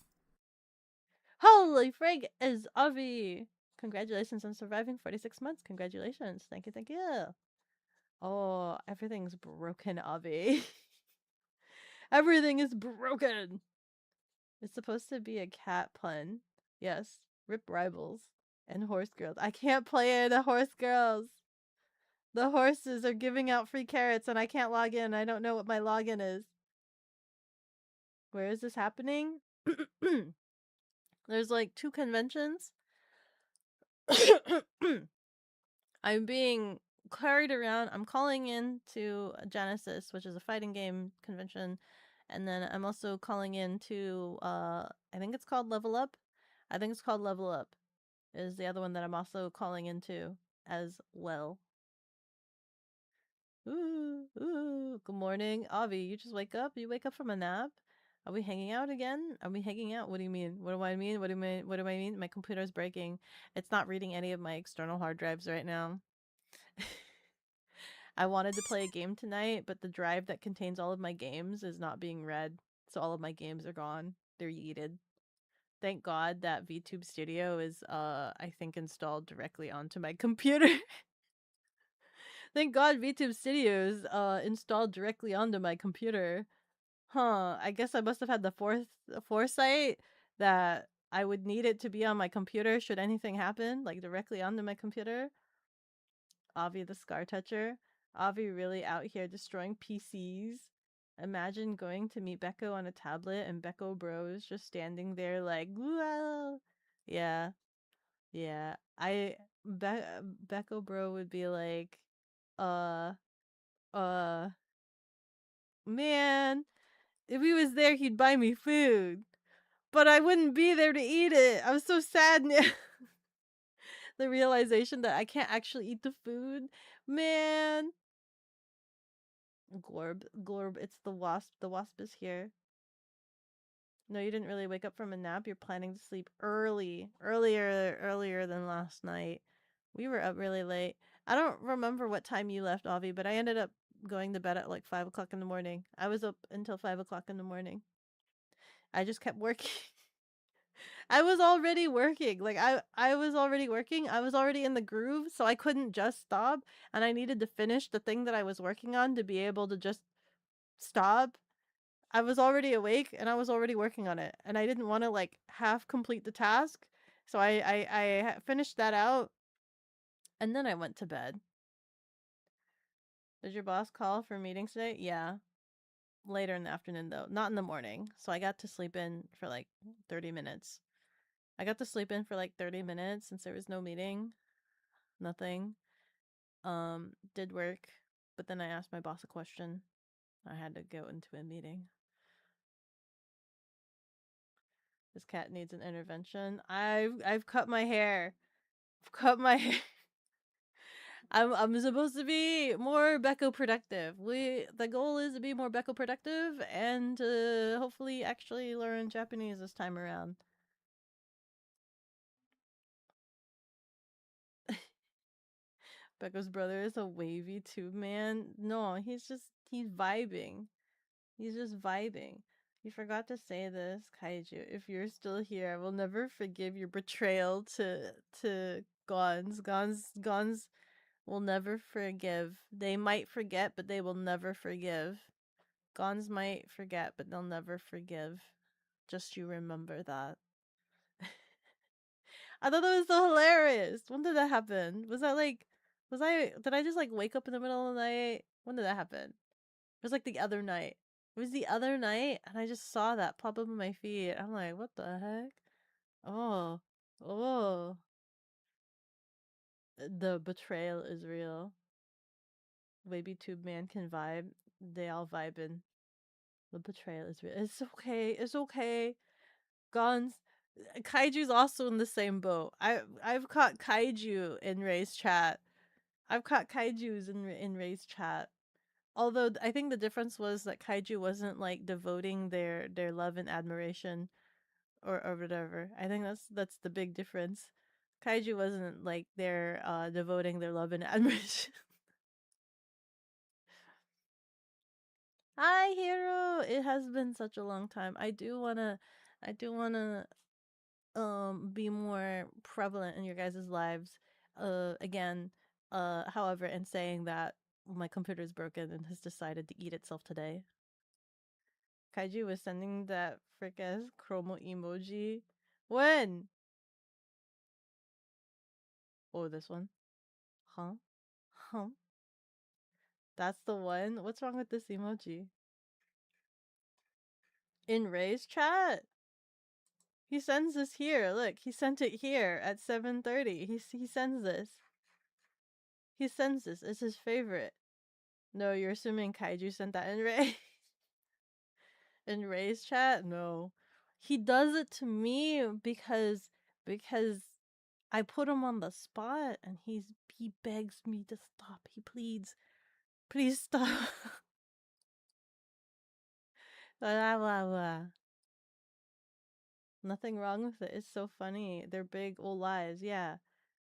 Holy frig is Avi. Congratulations on surviving 46 months. Congratulations. Thank you. Oh, everything's broken, Avi. Everything is broken. It's supposed to be a cat pun. Yes. Rip Rivals and Horse Girls. I can't play the Horse Girls. The horses are giving out free carrots and I can't log in. I don't know what my login is. Where is this happening? There's like 2 conventions. I'm being carried around. I'm calling in to Genesis, which is a fighting game convention, and then I'm also calling in to I think it's called Level Up. I think it's called Level Up is the other one that I'm also calling into as well. Ooh. Good morning, Avi. You just wake up? You wake up from a nap? Are we hanging out again? Are we hanging out? What do you mean? What do I mean? What do I mean? My computer's breaking. It's not reading any of my external hard drives right now. I wanted to play a game tonight, but the drive that contains all of my games is not being read, so all of my games are gone. They're yeeted. Thank God that VTube Studio is I think installed directly onto my computer. Thank God VTube Studio is installed directly onto my computer. Huh, I guess I must have had the foresight that I would need it to be on my computer should anything happen, like directly onto my computer. Avi the Scar Toucher. Avi really out here destroying PCs. Imagine going to meet Beko on a tablet and Beko Bro is just standing there like, whoa. Yeah, yeah. Beko Bro would be like, uh, uh, man, if he was there, he'd buy me food. But I wouldn't be there to eat it. I'm so sad now. The realization that I can't actually eat the food. Man. Glorb, it's the wasp. The wasp is here. No, you didn't really wake up from a nap. You're planning to sleep earlier than last night. We were up really late. I don't remember what time you left, Avi, but I ended up going to bed at like 5 o'clock in the morning. I was up until 5 o'clock in the morning. I just kept working. I was already working. Like I was already working. I was already in the groove, so I couldn't just stop, and I needed to finish the thing that I was working on to be able to just stop. I was already awake and I was already working on it, and I didn't want to like half complete the task. So I finished that out, and then I went to bed. Did your boss call for meetings today? Yeah, later in the afternoon though, not in the morning. So I got to sleep in for like 30 minutes. I got to sleep in for like 30 minutes since there was no meeting, nothing. Did work, but then I asked my boss a question. I had to go into a meeting. This cat needs an intervention. I've cut my hair. I've cut my hair. I'm supposed to be more Beko productive. The goal is to be more Beko productive and to hopefully actually learn Japanese this time around. Beko's brother is a wavy tube man. No, he's vibing. He's just vibing. You forgot to say this, Kaiju. If you're still here, I will never forgive your betrayal to Gons. Gons will never forgive. They might forget, but they will never forgive. Gons might forget, but they'll never forgive. Just you remember that. I thought that was so hilarious. When did that happen? Did I just like wake up in the middle of the night? When did that happen? It was like the other night. It was the other night, and I just saw that pop up in my feed. I'm like, what the heck? Oh, oh. The betrayal is real. Baby tube man can vibe. They all vibing. The betrayal is real. It's okay. It's okay. Gons. Kaiju's also in the same boat. I've caught kaiju in Ray's chat. I've caught kaiju's in Ray's chat. Although I think the difference was that kaiju wasn't like devoting their love and admiration or whatever. I think that's the big difference. Kaiju wasn't like they're devoting their love and admiration. Hi hero. It has been such a long time. I do wanna be more prevalent in your guys' lives. Again, however, in saying that my computer is broken and has decided to eat itself today. Kaiju was sending that frick ass chromo emoji. When? Oh, this one. Huh? Huh? That's the one? What's wrong with this emoji? In Ray's chat? He sends this here. Look, he sent it here at 7:30. He sends this. He sends this. It's his favorite. No, you're assuming Kaiju sent that in Ray. In Ray's chat? No. He does it to me because I put him on the spot and he begs me to stop. He pleads, please stop. Blah, blah, blah. Nothing wrong with it. It's so funny. They're big old lies. Yeah.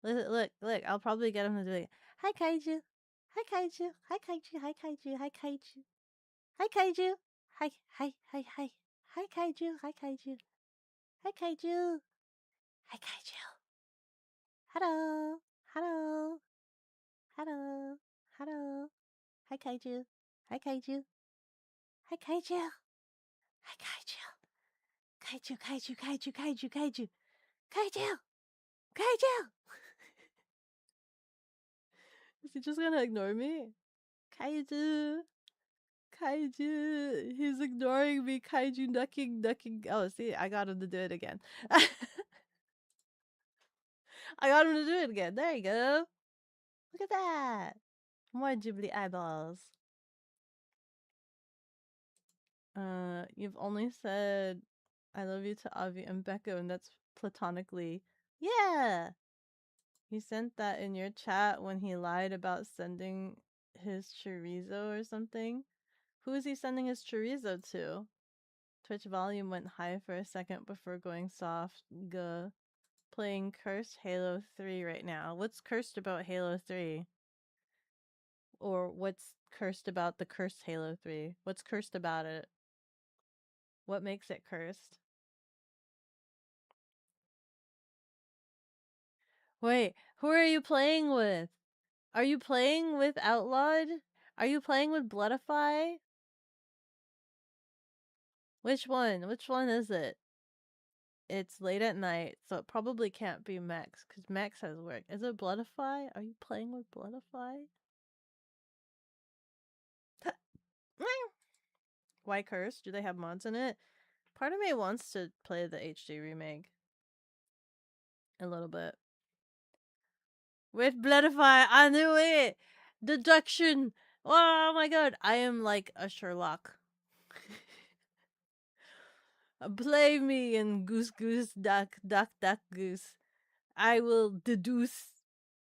Look. I'll probably get him to do it. Hi, Kaiju. Hi, Kaiju. Hi, Kaiju. Hi, Kaiju. Hi, Kaiju. Hi, Kaiju. Hi, hi, hi, hi. Hi, Kaiju. Hi, Kaiju. Hi, Kaiju. Hi, Kaiju. Hello. Hello. Hello. Hello. Hi, Kaiju. Hi, Kaiju. Hi, Kaiju. Hi, Kaiju. Kaiju, Kaiju, Kaiju, Kaiju, Kaiju. Kaiju. Kaiju. Is he just gonna ignore me? Kaiju. Kaiju. He's ignoring me. Kaiju ducking. Oh, see, I got him to do it again. I got him to do it again. There you go. Look at that. More Ghibli eyeballs. You've only said I love you to Avi and Beko, and that's platonically. Yeah! He sent that in your chat when he lied about sending his chorizo or something. Who is he sending his chorizo to? Twitch volume went high for a second before going soft. Guh. Playing Cursed Halo 3 right now. What's cursed about Halo 3? Or what's cursed about the cursed Halo 3? What's cursed about it? What makes it cursed? Wait, who are you playing with? Are you playing with Outlawed? Are you playing with Bloodify? Which one? Which one is it? It's late at night, so it probably can't be Max, because Max has work. Is it Bloodify? Are you playing with Bloodify? Why Curse? Do they have mods in it? Part of me wants to play the HD remake. A little bit. With Bloodify, I knew it! Deduction! Oh my god, I am like a Sherlock. Play me in Goose Goose Duck Duck Duck Goose. I will deduce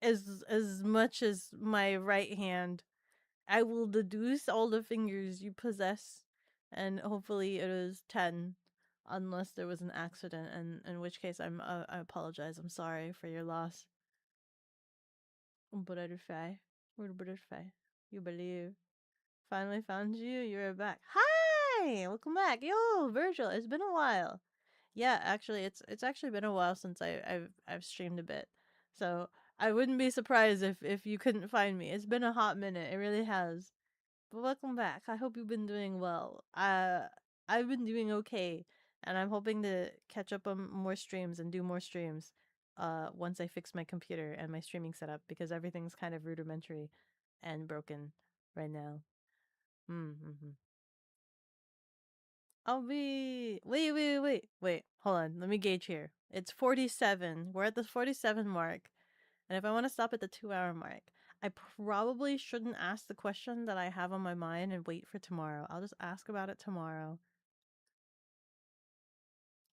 as much as my right hand. I will deduce all the fingers you possess, and hopefully it is 10, unless there was an accident, and in which case I apologize. I'm sorry for your loss. Butterfly, butterfly, you believe. Finally found you. You're back. Hi, welcome back. Yo, Virgil, it's been a while. Yeah, actually, it's actually been a while since I've streamed a bit, so I wouldn't be surprised if you couldn't find me. It's been a hot minute. It really has. But welcome back. I hope you've been doing well. I've been doing okay, and I'm hoping to catch up on more streams and do more streams. Once I fix my computer and my streaming setup, because everything's kind of rudimentary and broken right now. Mm-hmm. I'll be. Wait. Hold on. Let me gauge here. It's 47. We're at the 47 mark. And if I want to stop at the 2 hour mark, I probably shouldn't ask the question that I have on my mind and wait for tomorrow. I'll just ask about it tomorrow.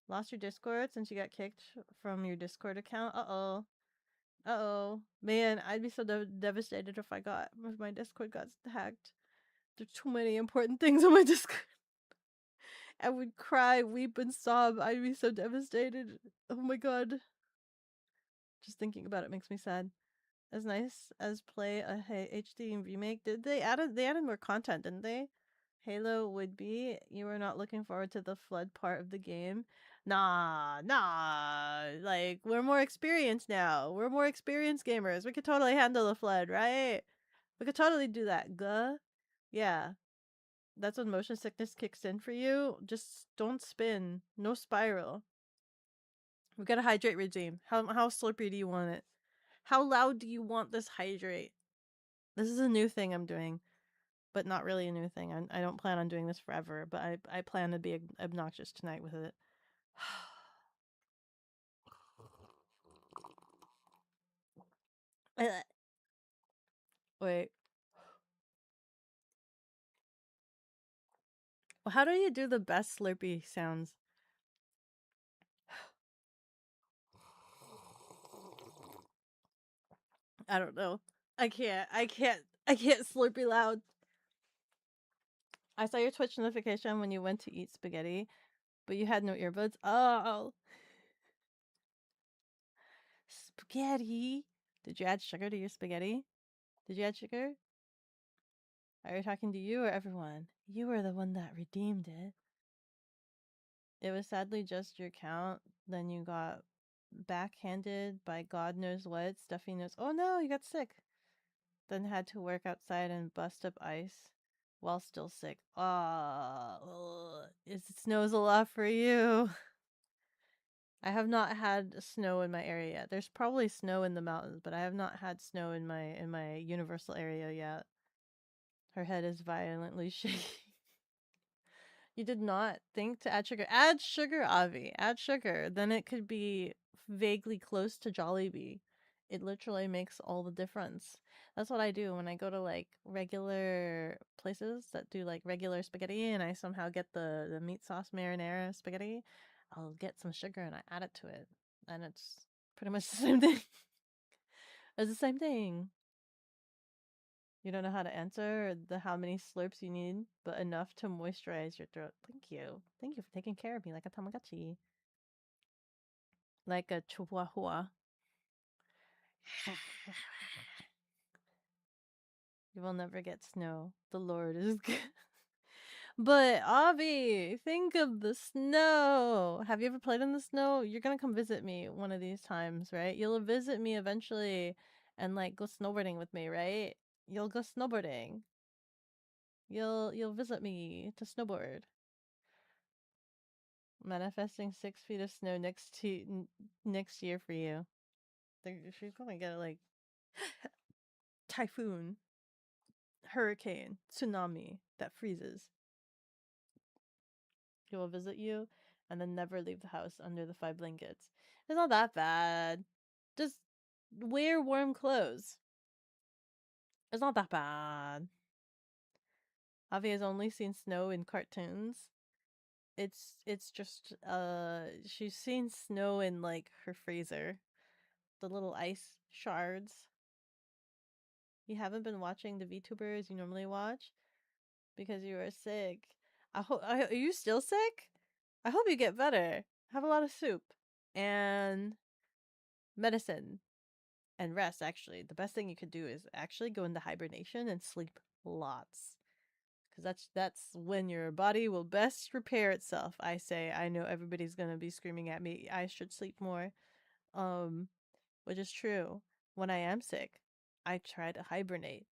Lost your Discord since you got kicked from your Discord account? Uh-oh. Uh-oh. Man, I'd be so devastated if my Discord got hacked. There's too many important things on my Discord. I would cry, weep, and sob. I'd be so devastated. Oh my god. Just thinking about it makes me sad. As nice as play a HD remake, they added more content, didn't they? Halo would be. You were not looking forward to the flood part of the game. Nah. Like, we're more experienced now. We're more experienced gamers. We could totally handle the flood, right? We could totally do that. Guh. Yeah. That's when motion sickness kicks in for you. Just don't spin. No spiral. We got a hydrate regime. How slurpy do you want it? How loud do you want this hydrate? This is a new thing I'm doing, but not really a new thing. I don't plan on doing this forever, but I plan to be obnoxious tonight with it. Wait. How do you do the best Slurpee sounds? I don't know. I can't Slurpee loud. I saw your Twitch notification when you went to eat spaghetti, but you had no earbuds. Oh. Spaghetti. Did you add sugar to your spaghetti? Did you add sugar? Are you talking to you or everyone? You were the one that redeemed it. It was sadly just your count. Then you got backhanded by God knows what. Stuffy knows. Oh no, you got sick. Then had to work outside and bust up ice while still sick. Ah, it snows a lot for you. I have not had snow in my area yet. There's probably snow in the mountains, but I have not had snow in my universal area yet. Her head is violently shaking. You did not think to add sugar. Add sugar, Avi. Add sugar. Then it could be vaguely close to Jollibee. It literally makes all the difference. That's what I do when I go to like regular places that do like regular spaghetti and I somehow get the meat sauce marinara spaghetti. I'll get some sugar and I add it to it. And it's pretty much the same thing. It's the same thing. You don't know how to answer the how many slurps you need, but enough to moisturize your throat. Thank you. Thank you for taking care of me like a Tamagotchi. Like a chihuahua. You will never get snow. The Lord is good. But Avi, think of the snow. Have you ever played in the snow? You're gonna come visit me one of these times, right? You'll visit me eventually and like go snowboarding with me, right? You'll go snowboarding. You'll visit me to snowboard. Manifesting 6 feet of snow next year for you. She's gonna get like typhoon, hurricane, tsunami that freezes. He will visit you and then never leave the house under the 5 blankets. It's not that bad. Just wear warm clothes. It's not that bad. Avi has only seen snow in cartoons. It's just she's seen snow in like her freezer. The little ice shards. You haven't been watching the VTubers you normally watch because you are sick. Are you still sick? I hope you get better. Have a lot of soup and medicine and rest. Actually, the best thing you could do is actually go into hibernation and sleep lots because that's when your body will best repair itself. I say. I know everybody's gonna be screaming at me. I should sleep more. Um, which is true. When I am sick, I try to hibernate.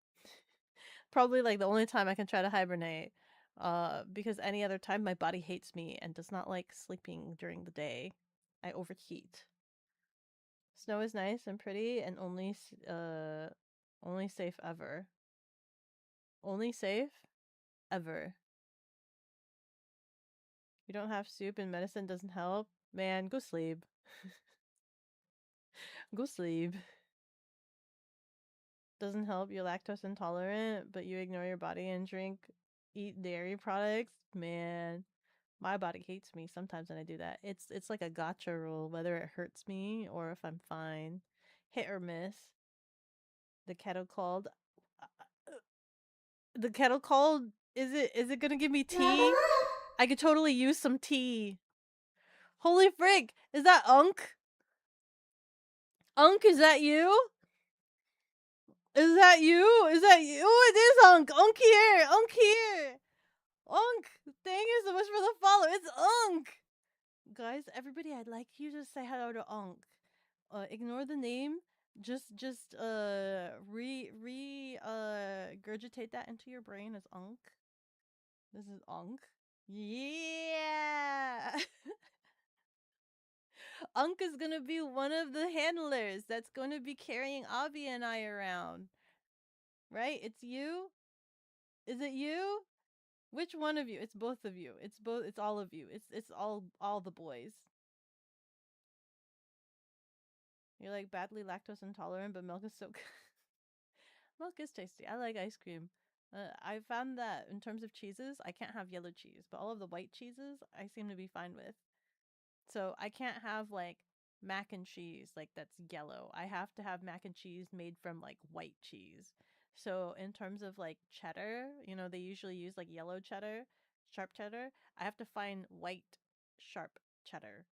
Probably like the only time I can try to hibernate. Because any other time my body hates me and does not like sleeping during the day. I overheat. Snow is nice and pretty and only safe ever. Only safe ever. You don't have soup and medicine doesn't help. Man, go sleep. Go sleep. Doesn't help you're lactose intolerant, but you ignore your body and eat dairy products. Man, my body hates me sometimes when I do that. It's like a gotcha rule, whether it hurts me or if I'm fine. Hit or miss. The kettle called. The kettle called. Is it gonna give me tea? I could totally use some tea. Holy frick! Is that Unk? Unk, is that you? Is that you? Is that you? Oh, it is Unk! Unk here! Unk here! Unk! Thank you so much for the follow. It's Unk! Guys, everybody, I'd like you to say hello to Unk. Ignore the name. Just regurgitate that into your brain as Unk. This is Unk. Yeah. Unk is gonna be one of the handlers that's gonna be carrying Avi and I around. Right? It's you? Is it you? Which one of you? It's both of you. It's both. It's all of you. It's all the boys. You're like badly lactose intolerant, but milk is so good. Milk is tasty. I like ice cream. I found that in terms of cheeses, I can't have yellow cheese, but all of the white cheeses I seem to be fine with. So I can't have like mac and cheese like that's yellow. I have to have mac and cheese made from like white cheese. So in terms of like cheddar, they usually use like yellow cheddar, sharp cheddar. I have to find white sharp cheddar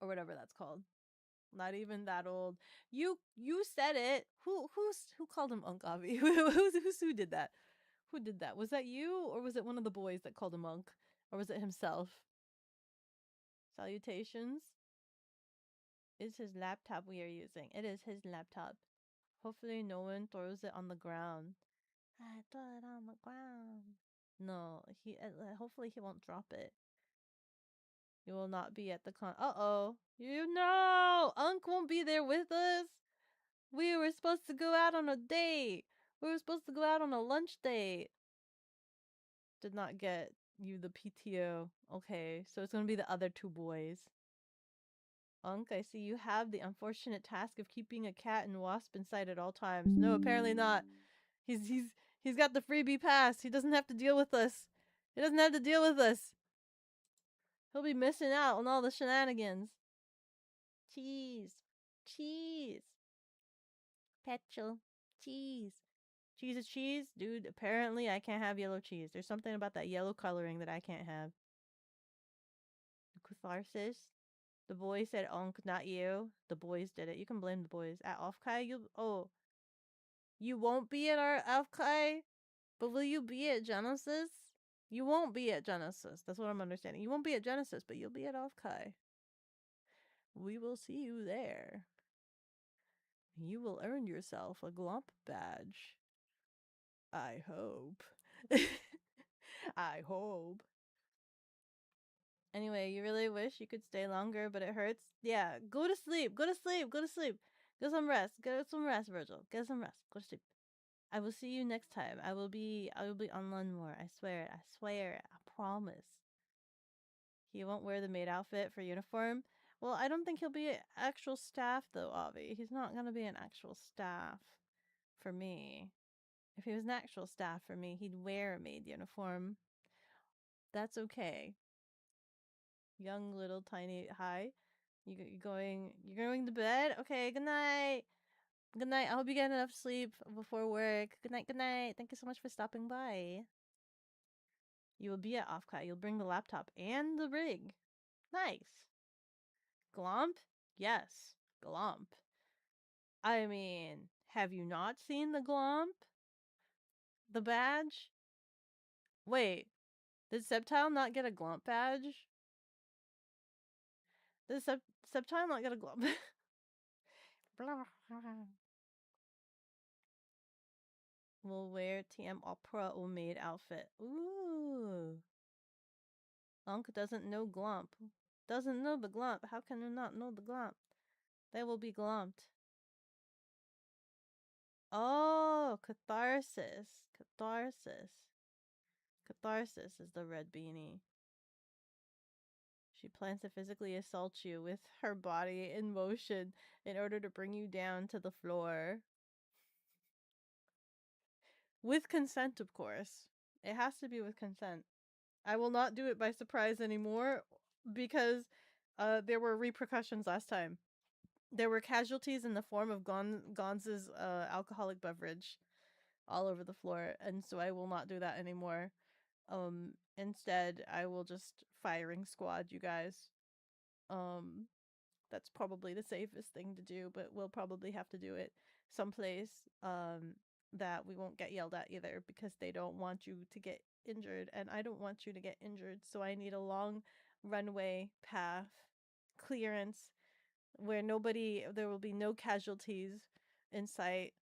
or whatever that's called. Not even that old. You said it. Who called him Unc Avi? Who did that? Who did that? Was that you or was it one of the boys that called him Unc? Or was it himself? Salutations. It's his laptop we are using. It is his laptop. Hopefully no one throws it on the ground. I throw it on the ground. No, hopefully he won't drop it. You will not be at the con. Uh-oh. You know, Unc won't be there with us. We were supposed to go out on a date. We were supposed to go out on a lunch date. Did not get you the PTO. Okay, so it's gonna be the other two boys. Unc, I see you have the unfortunate task of keeping a cat and wasp in sight at all times. No, apparently not. He's got the freebie pass. He doesn't have to deal with us. He doesn't have to deal with us. He'll be missing out on all the shenanigans. Cheese. Cheese. Petrol. Cheese. Cheese is cheese? Dude, apparently I can't have yellow cheese. There's something about that yellow coloring that I can't have. Catharsis. The boys said Onk, not you. The boys did it. You can blame the boys. At Offkai, you won't be at our Offkai, but will you be at Genesis? You won't be at Genesis. That's what I'm understanding. You won't be at Genesis, but you'll be at Offkai. We will see you there. You will earn yourself a Glomp badge. I hope. I hope. Anyway, you really wish you could stay longer, but it hurts. Yeah, go to sleep. Go to sleep. Go to sleep. Get some rest. Get some rest, Virgil. Get some rest. Go to sleep. I will see you next time. I will be online more. I swear. I swear. I promise. He won't wear the maid outfit for uniform. Well, I don't think he'll be actual staff though, Avi. He's not gonna be an actual staff for me. If he was an actual staff for me, he'd wear a maid uniform. That's okay. Young little tiny hi. You're going to bed? Okay, good night. Good night. I hope you get enough sleep before work. Good night, good night. Thank you so much for stopping by. You will be at Offcut. You'll bring the laptop and the rig. Nice. Glomp? Yes. Glomp. I mean, have you not seen the Glomp? The badge? Wait, did Septile not get a Glomp badge? Did Septile not get a Glomp? We'll wear TM Opera or maid outfit. Ooh. Unc doesn't know Glomp. Doesn't know the Glomp. How can you not know the Glomp? They will be glomped. Oh, catharsis. Catharsis. Catharsis is the red beanie. She plans to physically assault you with her body in motion in order to bring you down to the floor. With consent, of course. It has to be with consent. I will not do it by surprise anymore because there were repercussions last time. There were casualties in the form of Gonz's alcoholic beverage all over the floor, and so I will not do that anymore. Instead, I will just firing squad you guys. Um, that's probably the safest thing to do, but we'll probably have to do it someplace that we won't get yelled at either because they don't want you to get injured and I don't want you to get injured, so I need a long runway path clearance where there will be no casualties in sight.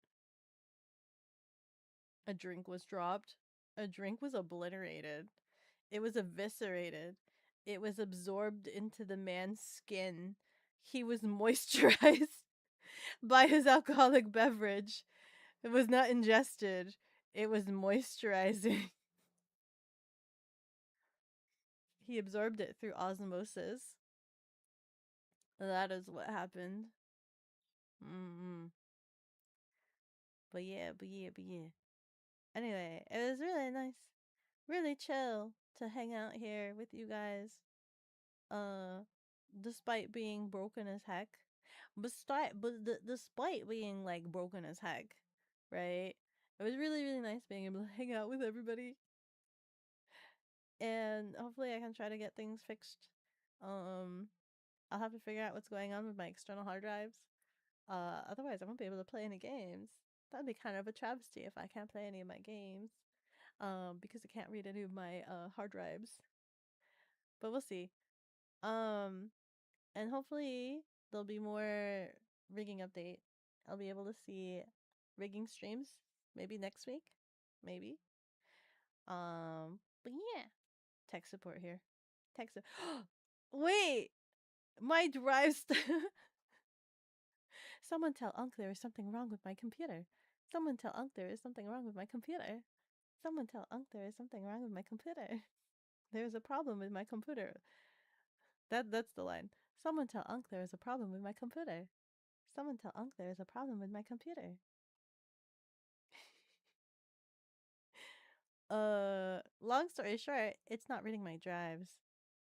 A drink was dropped. A drink was obliterated. It was eviscerated. It was absorbed into the man's skin. He was moisturized by his alcoholic beverage. It was not ingested. It was moisturizing. He absorbed it through osmosis. That is what happened. Mm-mm. But yeah. Anyway, it was really nice. Really chill to hang out here with you guys. Uh, despite being broken as heck. Despite being like broken as heck, right? It was really, really nice being able to hang out with everybody. And hopefully I can try to get things fixed. Um, I'll have to figure out what's going on with my external hard drives. Otherwise I won't be able to play any games. That'd be kind of a travesty if I can't play any of my games. Because I can't read any of my hard drives. But we'll see. Um, and hopefully there'll be more rigging update. I'll be able to see rigging streams maybe next week, maybe. But yeah, tech support here. Tech support. Wait, my drives. Someone tell Unc there is something wrong with my computer. Someone tell Unc there is something wrong with my computer. Someone tell Unc there is something wrong with my computer. There is a problem with my computer. That's the line. Someone tell Unc there is a problem with my computer. Someone tell Unc there is a problem with my computer. Long story short, it's not reading my drives.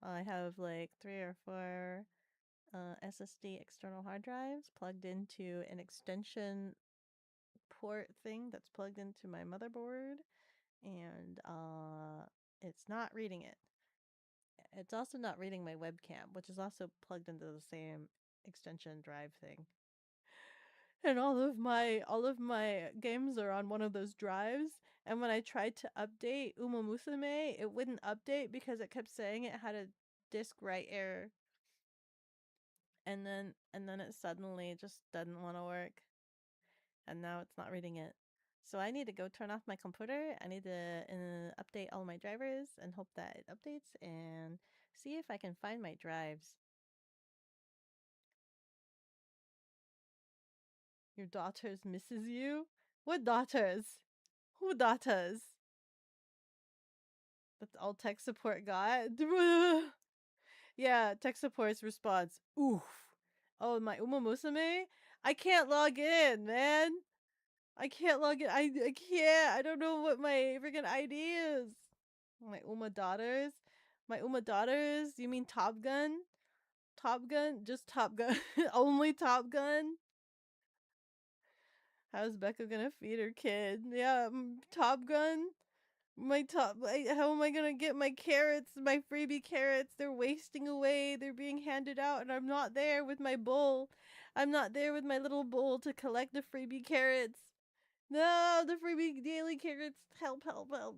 I have like 3 or 4 SSD external hard drives plugged into an extension port thing that's plugged into my motherboard, and it's not reading it. It's also not reading my webcam, which is also plugged into the same extension drive thing. And all of my games are on one of those drives. And when I tried to update Uma Musume, it wouldn't update because it kept saying it had a disk write error. And then it suddenly just doesn't want to work. And now it's not reading it. So I need to go turn off my computer. I need to update all my drivers and hope that it updates and see if I can find my drives. Your daughters misses you? What daughters? Who daughters? That's all tech support got. Yeah, tech support's response. Oof. Oh, my Uma Musume? I can't log in, man. I can't log in. I can't. I don't know what my freaking ID is. My Uma daughters? My Uma daughters? You mean Top Gun? Top Gun? Just Top Gun. Only Top Gun? How's Beko gonna feed her kid? Yeah, Top Gun? How am I gonna get my carrots, my freebie carrots? They're wasting away. They're being handed out, and I'm not there with my bowl. I'm not there with my little bowl to collect the freebie carrots. No, the freebie daily carrots. Help, help, help.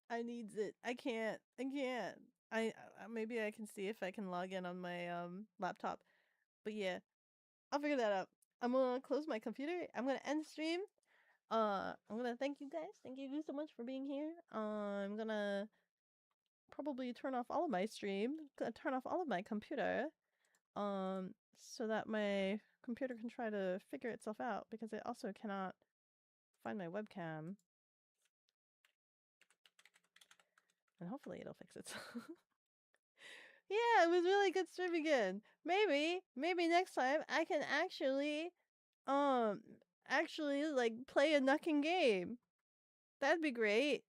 I needs it. I can't. I can't. Maybe I can see if I can log in on my laptop. But yeah, I'll figure that out. I'm gonna close my computer. I'm gonna end stream. I'm gonna thank you guys. Thank you so much for being here. I'm gonna probably turn off all of my stream, turn off all of my computer, so that my computer can try to figure itself out because it also cannot find my webcam. And hopefully it'll fix itself. Yeah, it was really good stream again. Maybe next time I can um, actually like play a knucking game. That'd be great.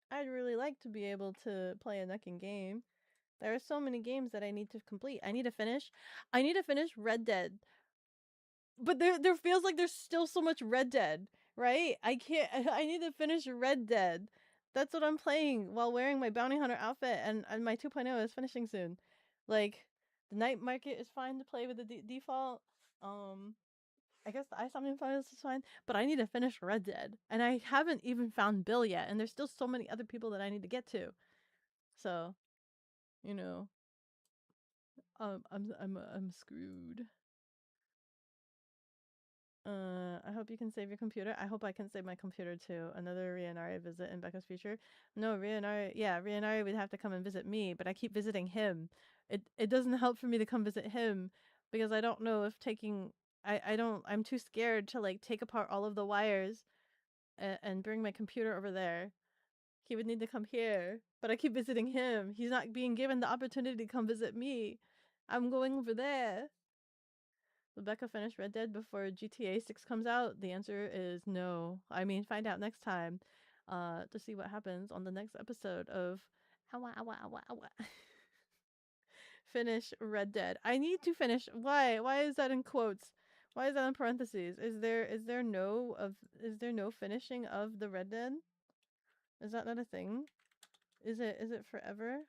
I'd really like to be able to play a knucking game. There are so many games that I need to complete. I need to finish Red Dead. But there feels like there's still so much Red Dead, right? I can't I need to finish Red Dead. That's what I'm playing while wearing my bounty hunter outfit, and my 2.0 is finishing soon. Like the night market is fine to play with the default. I guess the ice files is fine, but I need to finish Red Dead, and I haven't even found Bill yet, and there's still so many other people that I need to get to. So, you know, I'm screwed. I hope you can save your computer. I hope I can save my computer too. Another Rianari visit in Becca's future. No, Rianari would have to come and visit me, but I keep visiting him. It doesn't help for me to come visit him because I don't know if taking I'm too scared to like take apart all of the wires and bring my computer over there. He would need to come here, but I keep visiting him. He's not being given the opportunity to come visit me. I'm going over there. Will Becca finish Red Dead before GTA 6 comes out? The answer is no. I mean, find out next time to see what happens on the next episode of Awa Awa Awa Awa. Finish Red Dead. I need to finish. Why? Why is that in quotes? Why is that in parentheses? Is there no finishing of the Red Dead? Is that not a thing? Is it forever?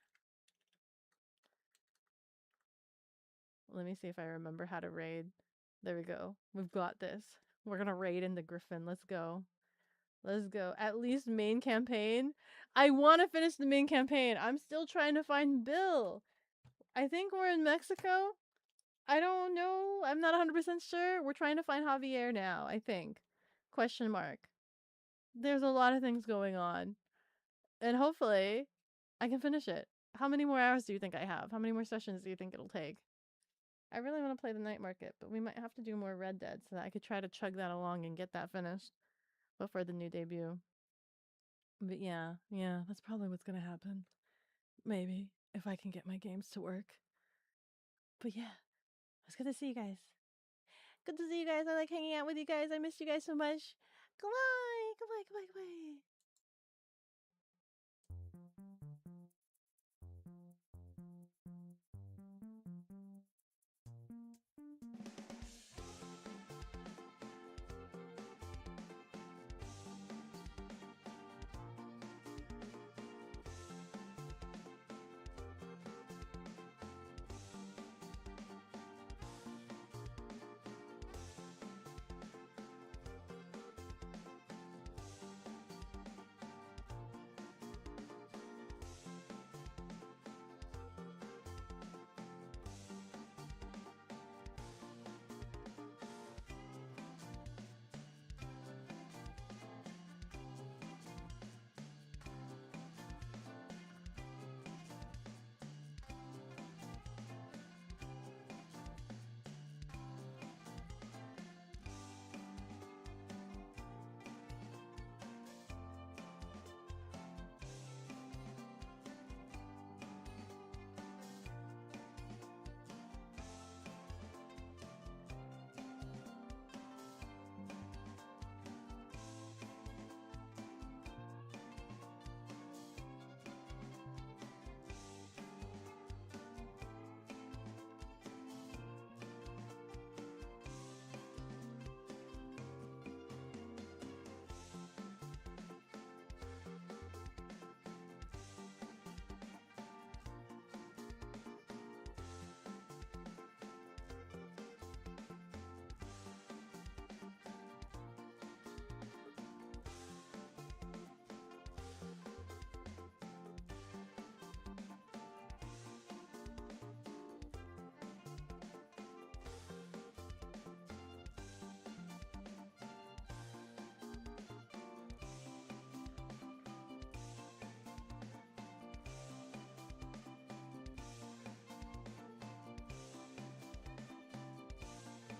Let me see if I remember how to raid. There we go. We've got this. We're gonna raid in the Griffin. Let's go. Let's go. At least main campaign. I want to finish the main campaign. I'm still trying to find Bill. I think we're in Mexico. I don't know. I'm not 100% sure. We're trying to find Javier now, I think. Question mark. There's a lot of things going on. And hopefully I can finish it. How many more hours do you think I have? How many more sessions do you think it'll take? I really want to play the night market, but we might have to do more Red Dead so that I could try to chug that along and get that finished before the new debut. But yeah, that's probably what's gonna happen. Maybe, if I can get my games to work. But yeah, it's good to see you guys. Good to see you guys. I like hanging out with you guys. I missed you guys so much. Goodbye, goodbye, goodbye, goodbye.